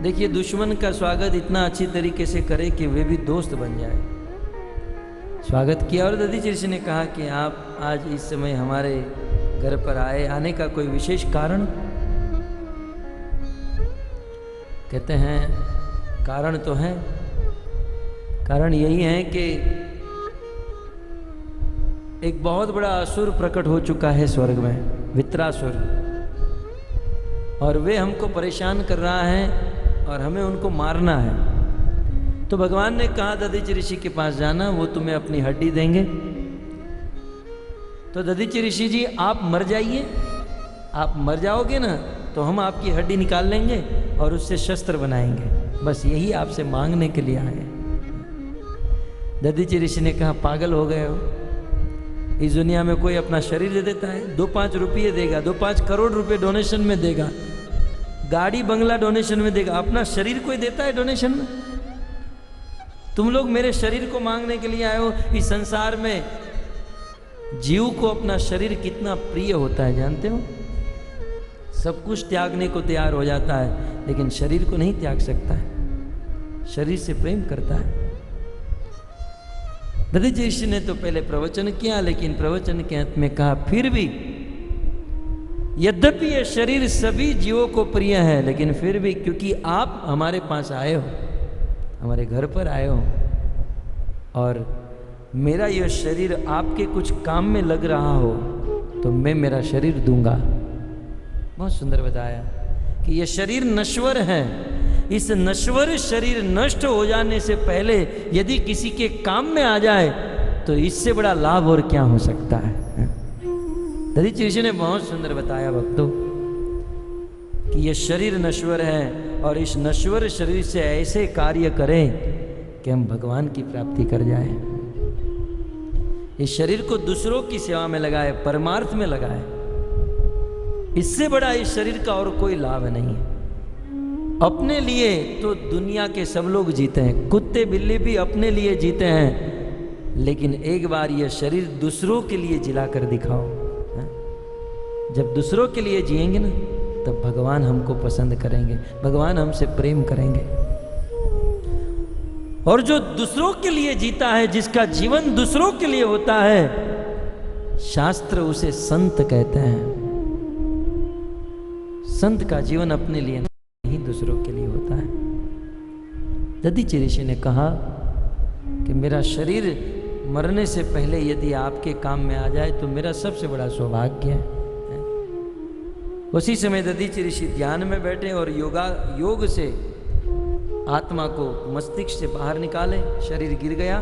देखिए दुश्मन का स्वागत इतना अच्छी तरीके से करे कि वे भी दोस्त बन जाए। स्वागत किया और दधीचि ऋषि ने कहा कि आप आज इस समय हमारे घर पर आए, आने का कोई विशेष कारण? कहते हैं कारण तो है, कारण यही है कि एक बहुत बड़ा असुर प्रकट हो चुका है स्वर्ग में, वित्रासुर, और वे हमको परेशान कर रहा है और हमें उनको मारना है। तो भगवान ने कहा दधीचि ऋषि के पास जाना, वो तुम्हें अपनी हड्डी देंगे। तो दधीचि ऋषि जी आप मर जाइए, आप मर जाओगे ना तो हम आपकी हड्डी निकाल लेंगे और उससे शस्त्र बनाएंगे, बस यही आपसे मांगने के लिए आए। दधीचि ऋषि ने कहा पागल हो गए हो, इस दुनिया में कोई अपना शरीर दे देता है? 2-5 रुपये देगा, 2-5 करोड़ रुपए डोनेशन में देगा, गाड़ी बंगला डोनेशन में देगा, अपना शरीर कोई देता है डोनेशन में? तुम लोग मेरे शरीर को मांगने के लिए आए हो। इस संसार में जीव को अपना शरीर कितना प्रिय होता है जानते हो? सब कुछ त्यागने को तैयार हो जाता है लेकिन शरीर को नहीं त्याग सकता है, शरीर से प्रेम करता है। दधीचि ऋषि ने तो पहले प्रवचन किया, लेकिन प्रवचन के अंत में कहा फिर भी यद्यपि ये शरीर सभी जीवों को प्रिय है, लेकिन फिर भी क्योंकि आप हमारे पास आए हो, हमारे घर पर आए हो और मेरा यह शरीर आपके कुछ काम में लग रहा हो तो मैं मेरा शरीर दूंगा। बहुत सुंदर बताया कि यह शरीर नश्वर है, इस नश्वर शरीर नष्ट हो जाने से पहले यदि किसी के काम में आ जाए तो इससे बड़ा लाभ और क्या हो सकता है। दधीचि ऋषि ने बहुत सुंदर बताया भक्तों कि यह शरीर नश्वर है और इस नश्वर शरीर से ऐसे कार्य करें कि हम भगवान की प्राप्ति कर जाए। इस शरीर को दूसरों की सेवा में लगाए, परमार्थ में लगाए, इससे बड़ा इस शरीर का और कोई लाभ नहीं है। अपने लिए तो दुनिया के सब लोग जीते हैं, कुत्ते बिल्ली भी अपने लिए जीते हैं, लेकिन एक बार यह शरीर दूसरों के लिए जिला कर दिखाओ। जब दूसरों के लिए जिएंगे ना तब भगवान हमको पसंद करेंगे, भगवान हमसे प्रेम करेंगे। और जो दूसरों के लिए जीता है, जिसका जीवन दूसरों के लिए होता है, शास्त्र उसे संत कहते हैं। संत का जीवन अपने लिए नहीं दूसरों के लिए होता है। दधीचि ऋषि ने कहा कि मेरा शरीर मरने से पहले यदि आपके काम में आ जाए तो मेरा सबसे बड़ा सौभाग्य है। उसी समय दधीचि ऋषि ध्यान में बैठे और योग से आत्मा को मस्तिष्क से बाहर निकाले, शरीर गिर गया।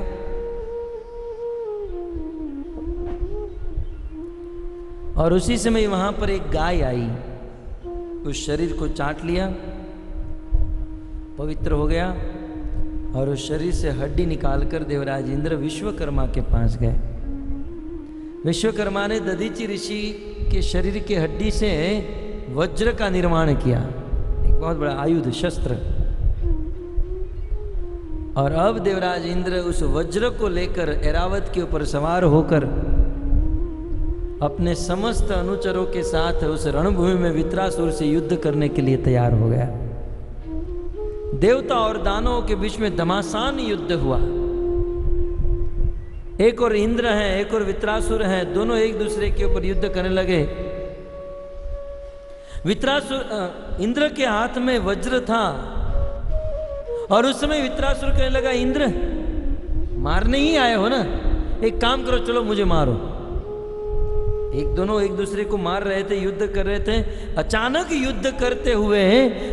और उसी समय वहां पर एक गाय आई, उस शरीर को चाट लिया, पवित्र हो गया और उस शरीर से हड्डी निकालकर देवराज इंद्र विश्वकर्मा के पास गए। विश्वकर्मा ने दधीचि ऋषि के शरीर की हड्डी से वज्र का निर्माण किया, एक बहुत बड़ा आयुध, शस्त्र। और अब देवराज इंद्र उस वज्र को लेकर ऐरावत के ऊपर सवार होकर अपने समस्त अनुचरों के साथ उस रणभूमि में वित्रासुर से युद्ध करने के लिए तैयार हो गया। देवता और दानवों के बीच में घमासान युद्ध हुआ। एक और इंद्र है, एक और वित्रासुर है, दोनों एक दूसरे के ऊपर युद्ध करने लगे। वित्रासुर, इंद्र के हाथ में वज्र था और उस समय वित्रासुर कहने लगा, इंद्र मारने ही आए हो ना, एक काम करो, चलो मुझे मारो। दोनों एक दूसरे को मार रहे थे, युद्ध कर रहे थे। अचानक युद्ध करते हुए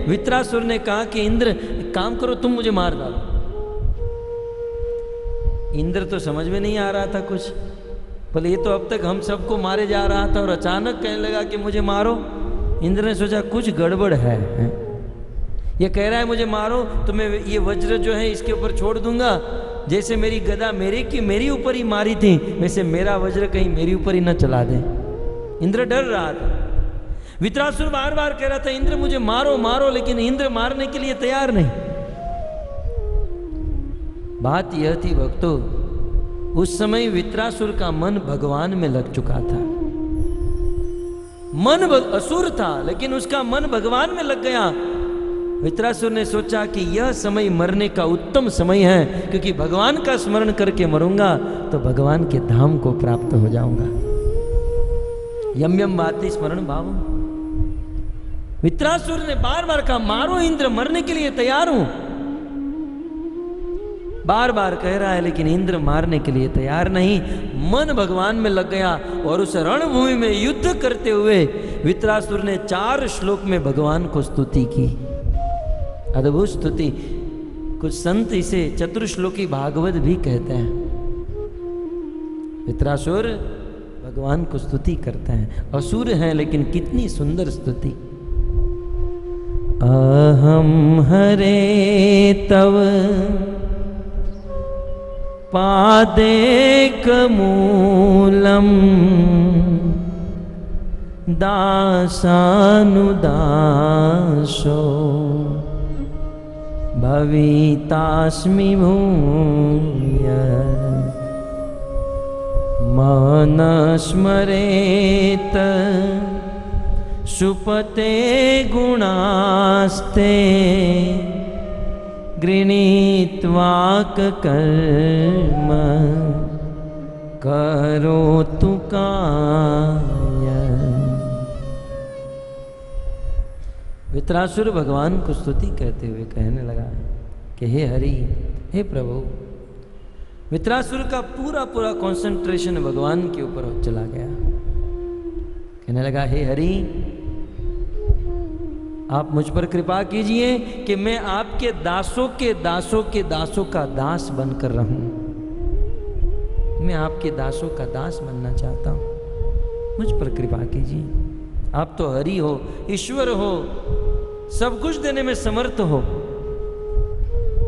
वित्रासुर ने कहा कि इंद्र एक काम करो, तुम मुझे मार डालो। इंद्र तो समझ में नहीं आ रहा था कुछ, बोले ये तो अब तक हम सबको मारे जा रहा था और अचानक कहने लगा कि मुझे मारो। इंद्र ने सोचा कुछ गड़बड़ है। ये कह रहा है मुझे मारो तो मैं ये वज्र जो है इसके ऊपर छोड़ दूंगा, जैसे मेरी गदा मेरी ऊपर ही मारी थी वैसे मेरा वज्र कहीं मेरी ऊपर ही न चला दे। इंद्र डर रहा था। वित्रासुर बार बार कह रहा था इंद्र मुझे मारो मारो, लेकिन इंद्र मारने के लिए तैयार नहीं। बात यह थी भक्तों, उस समय वित्रासुर का मन भगवान में लग चुका था। मन असुर था लेकिन उसका मन भगवान में लग गया। वित्रासुर ने सोचा कि यह समय मरने का उत्तम समय है, क्योंकि भगवान का स्मरण करके मरूंगा तो भगवान के धाम को प्राप्त हो जाऊंगा। यम यम भाति स्मरण भाव। वित्रासुर ने बार बार कहा मारो इंद्र, मरने के लिए तैयार हूं। बार बार कह रहा है लेकिन इंद्र मारने के लिए तैयार नहीं। मन भगवान में लग गया और उस रणभूमि में युद्ध करते हुए वित्रासुर ने 4 श्लोक में भगवान को स्तुति की। अद्भुत स्तुति। कुछ संत इसे चतुर्श्लोकी भागवत भी कहते हैं। वित्रासुर भगवान को स्तुति करते हैं, असुर हैं लेकिन कितनी सुंदर स्तुति। अहम हरे तव पादेक मूलम दासानुदासो भवितास्मि भूय मन स्मरेत सुपते गुणास्ते गृणीत्वाक कर्म करोतु काय। वित्रासुर भगवान को स्तुति कहते हुए कहने लगा कि हे हरि, हे प्रभु। वित्रासुर का पूरा पूरा कंसंट्रेशन भगवान के ऊपर चला गया। कहने लगा हे हरि, आप मुझ पर कृपा कीजिए कि मैं आपके दासों के दासों के दासों का दास बनकर रहूं। मैं आपके दासों का दास बनना चाहता हूं, मुझ पर कृपा कीजिए। आप तो हरि हो, ईश्वर हो, सब कुछ देने में समर्थ हो।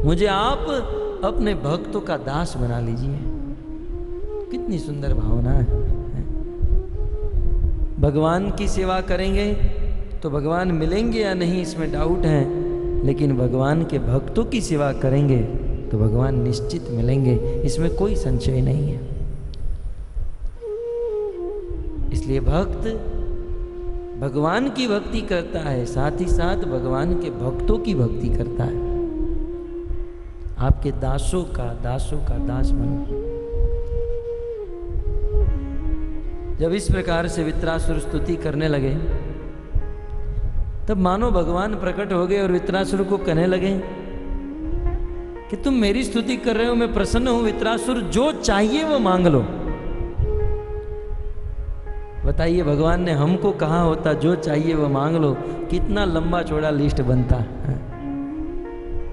मुझे आप अपने भक्तों का दास बना लीजिए। कितनी सुंदर भावना है। भगवान की सेवा करेंगे तो भगवान मिलेंगे या नहीं इसमें डाउट है, लेकिन भगवान के भक्तों की सेवा करेंगे तो भगवान निश्चित मिलेंगे, इसमें कोई संशय नहीं है। इसलिए भक्त भगवान की भक्ति करता है, साथ ही साथ भगवान के भक्तों की भक्ति करता है। आपके दासों का दास बनो। जब इस प्रकार से वित्रासुर स्तुति करने लगे तब मानो भगवान प्रकट हो गए और वित्रासुर को कहने लगे कि तुम मेरी स्तुति कर रहे हो, मैं प्रसन्न हूं। वित्रासुर, जो चाहिए वो मांग लो। बताइए, भगवान ने हमको कहा होता जो चाहिए वो मांग लो, कितना लंबा चौड़ा लिस्ट बनता।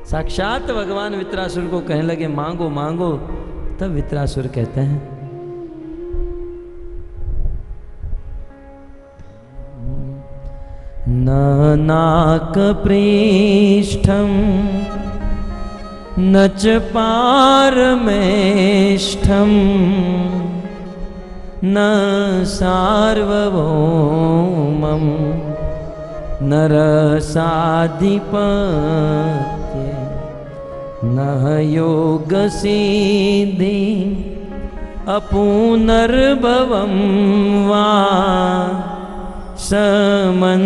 साक्षात भगवान वित्रासुर को कहने लगे मांगो मांगो। तब वित्रासुर कहते हैं न नाकपृष्ठं न च पारमेष्ठं न सार्वभौमं न रसाधिपत्ये न योगसिद्धि अपुनर्भवं वा समंजसत्वा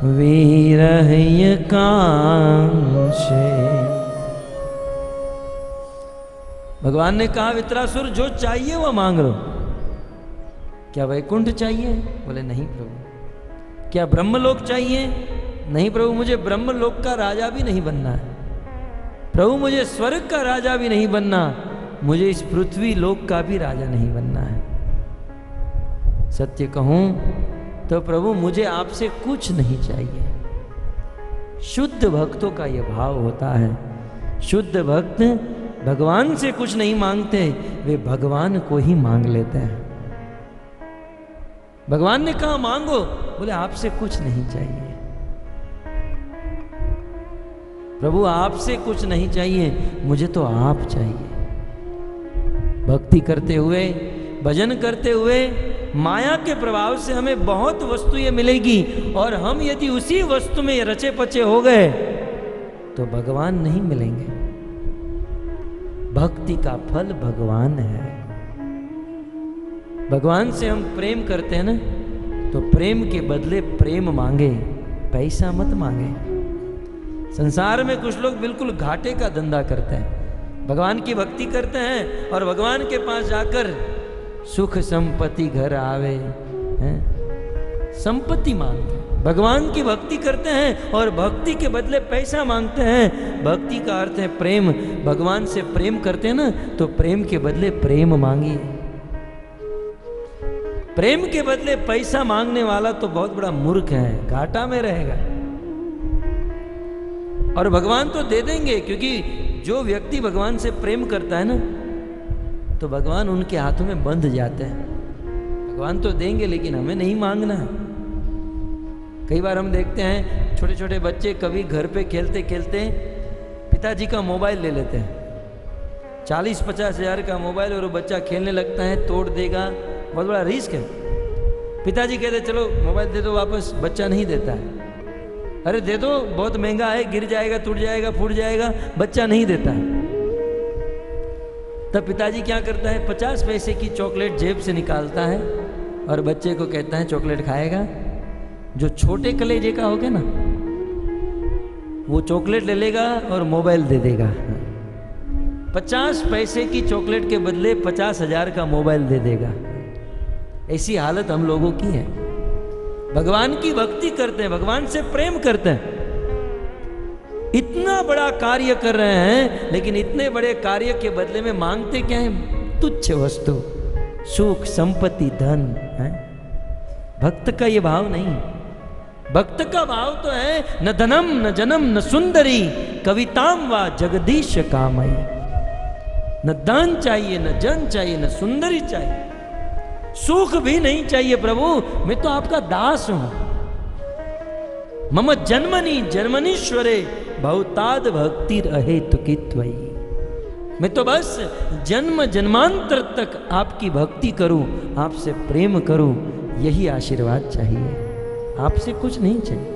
विरह्य कांक्षे। भगवान ने कहा वित्रासुर जो चाहिए वो मांग लो। क्या वैकुंठ चाहिए? बोले नहीं प्रभु। क्या ब्रह्मलोक चाहिए? नहीं प्रभु, मुझे ब्रह्मलोक का राजा भी नहीं बनना है। प्रभु मुझे स्वर्ग का राजा भी नहीं बनना, मुझे इस पृथ्वी लोक का भी राजा नहीं बनना है। सत्य कहूं तो प्रभु मुझे आपसे कुछ नहीं चाहिए। शुद्ध भक्तों का यह भाव होता है। शुद्ध भक्त भगवान से कुछ नहीं मांगते, वे भगवान को ही मांग लेते हैं। भगवान ने कहा मांगो, बोले आपसे कुछ नहीं चाहिए। प्रभु आपसे कुछ नहीं चाहिए, मुझे तो आप चाहिए। भक्ति करते हुए, भजन करते हुए माया के प्रभाव से हमें बहुत वस्तुएं मिलेगी, और हम यदि उसी वस्तु में रचे पचे हो गए तो भगवान नहीं मिलेंगे। भक्ति का फल भगवान है। भगवान से हम प्रेम करते हैं ना, तो प्रेम के बदले प्रेम मांगे, पैसा मत मांगे। संसार में कुछ लोग बिल्कुल घाटे का धंधा करते हैं। भगवान की भक्ति करते हैं और भगवान के पास जाकर सुख संपत्ति घर आवे हैं, संपत्ति मांगते हैं। भगवान की भक्ति करते हैं और भक्ति के बदले पैसा मांगते हैं। भक्ति का अर्थ है प्रेम। भगवान से प्रेम करते हैं ना, तो प्रेम के बदले प्रेम मांगिए। प्रेम के बदले पैसा मांगने वाला तो बहुत बड़ा मूर्ख है, घाटा में रहेगा। और भगवान तो दे देंगे, क्योंकि जो व्यक्ति भगवान से प्रेम करता है ना, तो भगवान उनके हाथों में बंध जाते हैं। भगवान तो देंगे, लेकिन हमें नहीं मांगना है। कई बार हम देखते हैं छोटे छोटे बच्चे कभी घर पे खेलते खेलते पिताजी का मोबाइल ले लेते हैं। 40-50 हजार का मोबाइल, और वो बच्चा खेलने लगता है, तोड़ देगा, बहुत बड़ा रिस्क है। पिताजी कहते चलो मोबाइल दे दो वापस, बच्चा नहीं देता है। अरे दे दो, बहुत महंगा है, गिर जाएगा, टूट जाएगा, फूट जाएगा, बच्चा नहीं देता है। तब पिताजी क्या करता है, 50 पैसे की चॉकलेट जेब से निकालता है और बच्चे को कहता है चॉकलेट खाएगा? जो छोटे कलेजे का हो गया ना, वो चॉकलेट ले लेगा और मोबाइल दे देगा। 50 पैसे की चॉकलेट के बदले 50,000 का मोबाइल दे देगा। ऐसी हालत हम लोगों की है। भगवान की भक्ति करते हैं, भगवान से प्रेम करते हैं, इतना बड़ा कार्य कर रहे हैं, लेकिन इतने बड़े कार्य के बदले में मांगते क्या है? तुच्छ वस्तु, सुख, संपत्ति, धन है। भक्त का ये भाव नहीं। भक्त का भाव तो है न धनम न जनम न सुंदरी कविताम वा जगदीश कामई। न धन चाहिए, न जन चाहिए, न सुंदरी चाहिए, सुख भी नहीं चाहिए। प्रभु मैं तो आपका दास हूं। मम जन्मनि जन्मनीश्वरे बहुताद भक्ति रहे तुकित्वई। मैं तो बस जन्म जन्मांतर तक आपकी भक्ति करूं, आपसे प्रेम करूं, यही आशीर्वाद चाहिए। आपसे कुछ नहीं चाहिए,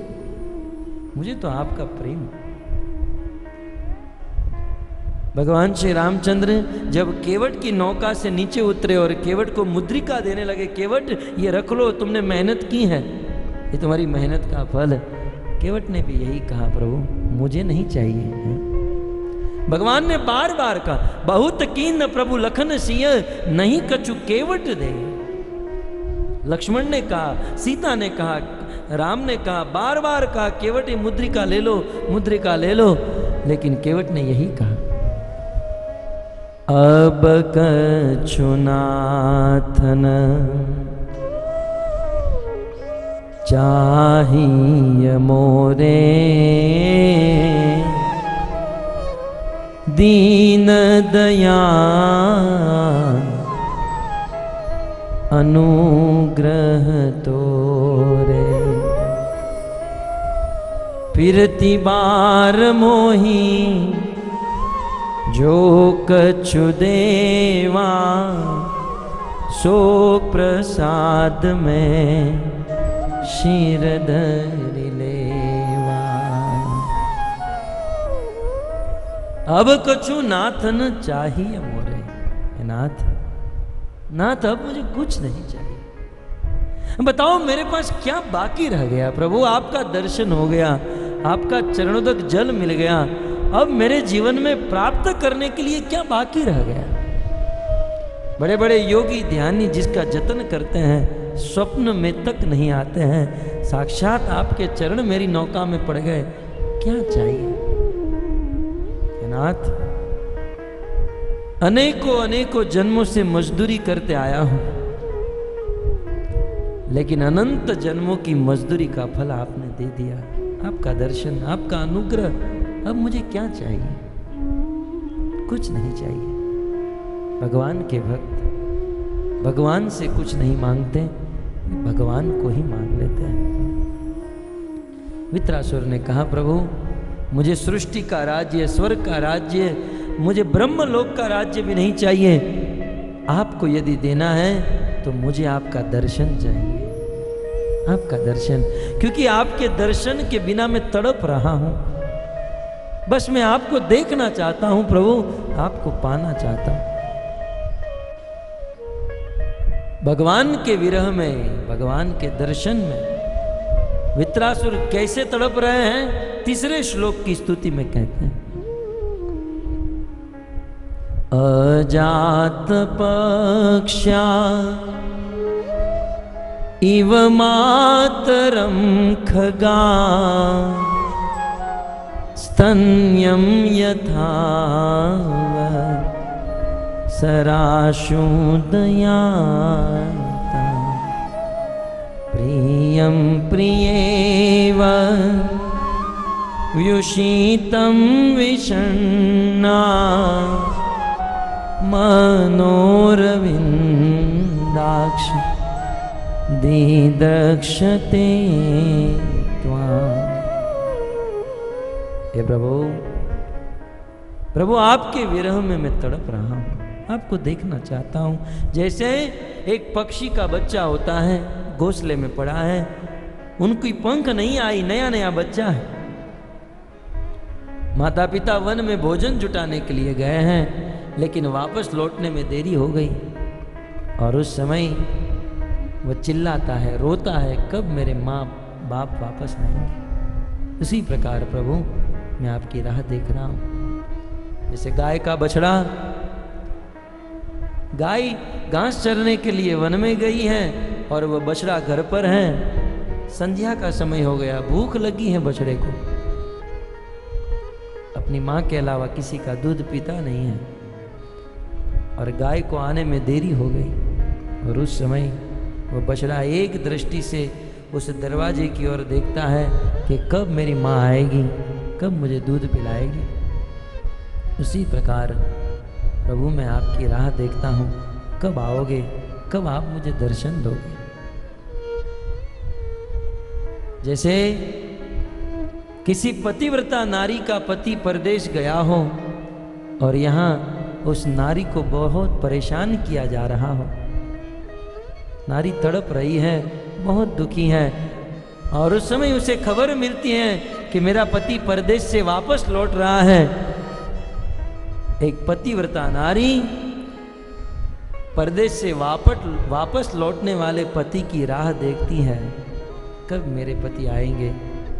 मुझे तो आपका प्रेम। भगवान श्री रामचंद्र जब केवट की नौका से नीचे उतरे और केवट को मुद्रिका देने लगे, केवट ये रख लो, तुमने मेहनत की है, ये तुम्हारी मेहनत का फल है। केवट ने भी यही कहा, प्रभु मुझे नहीं चाहिए। भगवान ने बार बार कहा, बहुत कीन प्रभु लखन सिंह नहीं कछु केवट दे। लक्ष्मण ने कहा, सीता ने कहा, राम ने कहा, बार बार कहा केवट मुद्रिका ले लो, मुद्रिका ले लो, लेकिन केवट ने यही कहा, अब कछु नाथन चाहिए मोरे दीन दया अनुग्रह तोरे। फिरती बार मोही जो कछु देवा सो प्रसाद में शीर धरि लेवा। अब कछु नाथ न चाहिए मोरे। नाथ, नाथ अब मुझे कुछ नहीं चाहिए। बताओ मेरे पास क्या बाकी रह गया प्रभु? आपका दर्शन हो गया, आपका चरणोदक जल मिल गया, अब मेरे जीवन में प्राप्त करने के लिए क्या बाकी रह गया? बड़े बड़े योगी ध्यानी जिसका जतन करते हैं, स्वप्न में तक नहीं आते हैं, साक्षात आपके चरण मेरी नौका में पड़ गए, क्या चाहिए? नाथ, अनेकों अनेकों जन्मों से मजदूरी करते आया हूं, लेकिन अनंत जन्मों की मजदूरी का फल आपने दे दिया। आपका दर्शन, आपका अनुग्रह, अब मुझे क्या चाहिए? कुछ नहीं चाहिए। भगवान के भक्त भगवान से कुछ नहीं मांगते, भगवान को ही मांग लेते हैं। वित्रासुर ने कहा, प्रभु मुझे सृष्टि का राज्य, स्वर्ग का राज्य, मुझे ब्रह्मलोक का राज्य भी नहीं चाहिए। आपको यदि देना है तो मुझे आपका दर्शन चाहिए, आपका दर्शन, क्योंकि आपके दर्शन के बिना मैं तड़प रहा हूं। बस मैं आपको देखना चाहता हूं प्रभु, आपको पाना चाहता हूं। भगवान के विरह में, भगवान के दर्शन में वित्रासुर कैसे तड़प रहे हैं, तीसरे श्लोक की स्तुति में कहते हैं, अजात पक्षा इव मातरम खगा स्तन्यम यथा सराशु दयाता प्रियं प्रियेव व्युषितं विषण्णा मनोरविन्दाक्ष दिदक्षते त्वां। हे प्रभु, प्रभु आपके विरह में मैं तड़प रहा हूं, आपको देखना चाहता हूं। जैसे एक पक्षी का बच्चा होता है, घोंसले में पड़ा है, उनकी पंख नहीं आई, नया नया बच्चा है, माता पिता वन में भोजन जुटाने के लिए गए हैं, लेकिन वापस लौटने में देरी हो गई, और उस समय वह चिल्लाता है, रोता है, कब मेरे माँ बाप वापस आएंगे। उसी प्रकार प्रभु मैं आपकी राह देख रहा हूं। जैसे गाय का बछड़ा, गाय घास चरने के लिए वन में गई है और वह बछड़ा घर पर है, संध्या का समय हो गया, भूख लगी है बछड़े को, अपनी माँ के अलावा किसी का दूध पीता नहीं है, और गाय को आने में देरी हो गई, और उस समय वो बछड़ा एक दृष्टि से उस दरवाजे की ओर देखता है कि कब मेरी माँ आएगी, कब मुझे दूध पिलाएगी। उसी प्रकार प्रभु मैं आपकी राह देखता हूँ, कब आओगे, कब आप मुझे दर्शन दोगे। जैसे किसी पतिव्रता नारी का पति परदेश गया हो और यहाँ उस नारी को बहुत परेशान किया जा रहा हो, नारी तड़प रही है, बहुत दुखी है, और उस समय उसे खबर मिलती है कि मेरा पति परदेश से वापस लौट रहा है। एक पतिव्रता नारी परदेश से वापस लौटने वाले पति की राह देखती है, कब मेरे पति आएंगे,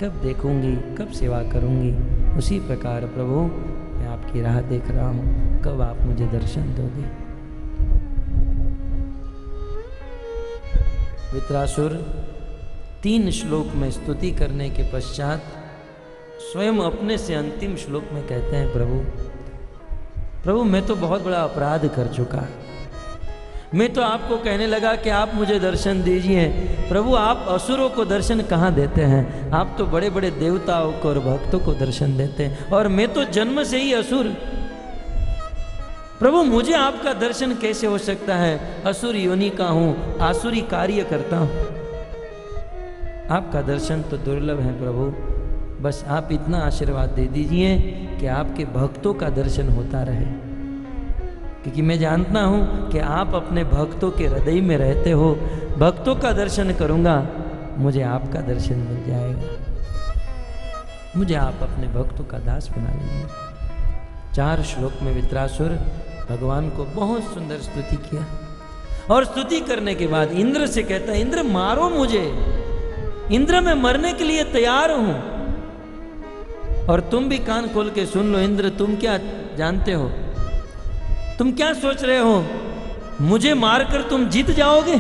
कब देखूंगी, कब सेवा करूंगी। उसी प्रकार प्रभु मैं आपकी राह देख रहा हूं, कब आप मुझे दर्शन दोगे। वित्रासुर 3 श्लोक में स्तुति करने के पश्चात स्वयं अपने से अंतिम श्लोक में कहते हैं, प्रभु मैं तो बहुत बड़ा अपराध कर चुका, मैं तो आपको कहने लगा कि आप मुझे दर्शन दीजिए। प्रभु आप असुरों को दर्शन कहाँ देते हैं, आप तो बड़े बड़े देवताओं को और भक्तों को दर्शन देते हैं, और मैं तो जन्म से ही असुर। प्रभु मुझे आपका दर्शन कैसे हो सकता है, असुर योनि का हूँ, आसुरी कार्य करता हूँ। आपका दर्शन तो दुर्लभ है प्रभु, बस आप इतना आशीर्वाद दे दीजिए कि आपके भक्तों का दर्शन होता रहे, क्योंकि मैं जानता हूँ कि आप अपने भक्तों के हृदय में रहते हो। भक्तों का दर्शन करूँगा, मुझे आपका दर्शन मिल जाएगा, मुझे आप अपने भक्तों का दास बना लीजिए। 4 श्लोक में वित्रासुर भगवान को बहुत सुंदर स्तुति किया, और स्तुति करने के बाद इंद्र से कहता है, इंद्र मारो मुझे, इंद्र मैं मरने के लिए तैयार हूं। और तुम भी कान खोल के सुन लो, इंद्र तुम क्या जानते हो, तुम क्या सोच रहे हो, मुझे मारकर तुम जीत जाओगे?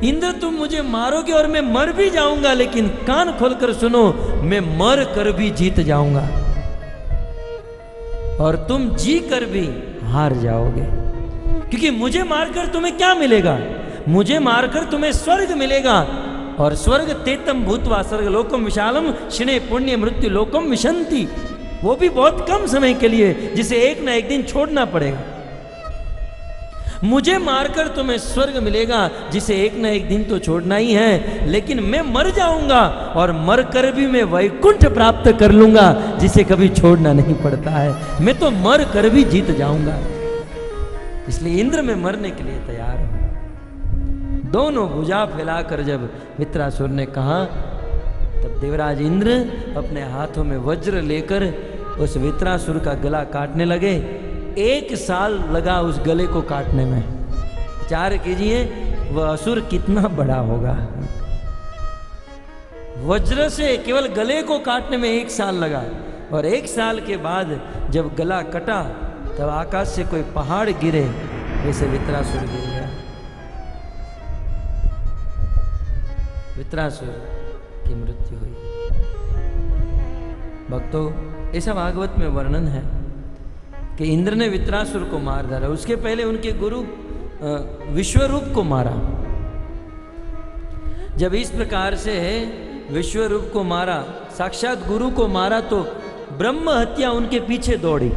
इंद्र तुम मुझे मारोगे और मैं मर भी जाऊंगा, लेकिन कान खोलकर सुनो, मैं मर कर भी जीत जाऊंगा और तुम जी कर भी हार जाओगे। क्योंकि मुझे मारकर तुम्हें क्या मिलेगा? मुझे मारकर तुम्हें स्वर्ग मिलेगा, और स्वर्ग तेतम भूतवा स्वर्ग लोकम विशालम क्षणे पुण्य मृत्यु लोकम विशंति, वो भी बहुत कम समय के लिए, जिसे एक ना एक दिन छोड़ना पड़ेगा। मुझे मारकर तुम्हें स्वर्ग मिलेगा, जिसे एक ना एक दिन तो छोड़ना ही है, लेकिन मैं मर जाऊंगा और मर कर भी मैं वैकुंठ प्राप्त कर लूंगा, जिसे कभी छोड़ना नहीं पड़ता है। मैं तो मर कर भी जीत जाऊंगा, इसलिए इंद्र में मरने के लिए तैयार हूं। दोनों भुजा फैलाकर जब वित्रासुर ने कहा, तब देवराज इंद्र अपने हाथों में वज्र लेकर उस वित्रासुर का गला काटने लगे। 1 साल लगा उस गले को काटने में। विचार कीजिए वह असुर कितना बड़ा होगा। वज्र से केवल गले को काटने में 1 साल लगा, और 1 साल के बाद जब गला कटा तब आकाश से कोई पहाड़ गिरे वैसे वित्रासुर गिर गया। वित्रासुर की मृत्यु हुई। भक्तों, ऐसा भागवत में वर्णन है कि इंद्र ने वित्रासुर को मार डाला। उसके पहले उनके गुरु विश्वरूप को मारा। जब इस प्रकार से विश्वरूप को मारा, साक्षात गुरु को मारा, तो ब्रह्म हत्या उनके पीछे दौड़ी।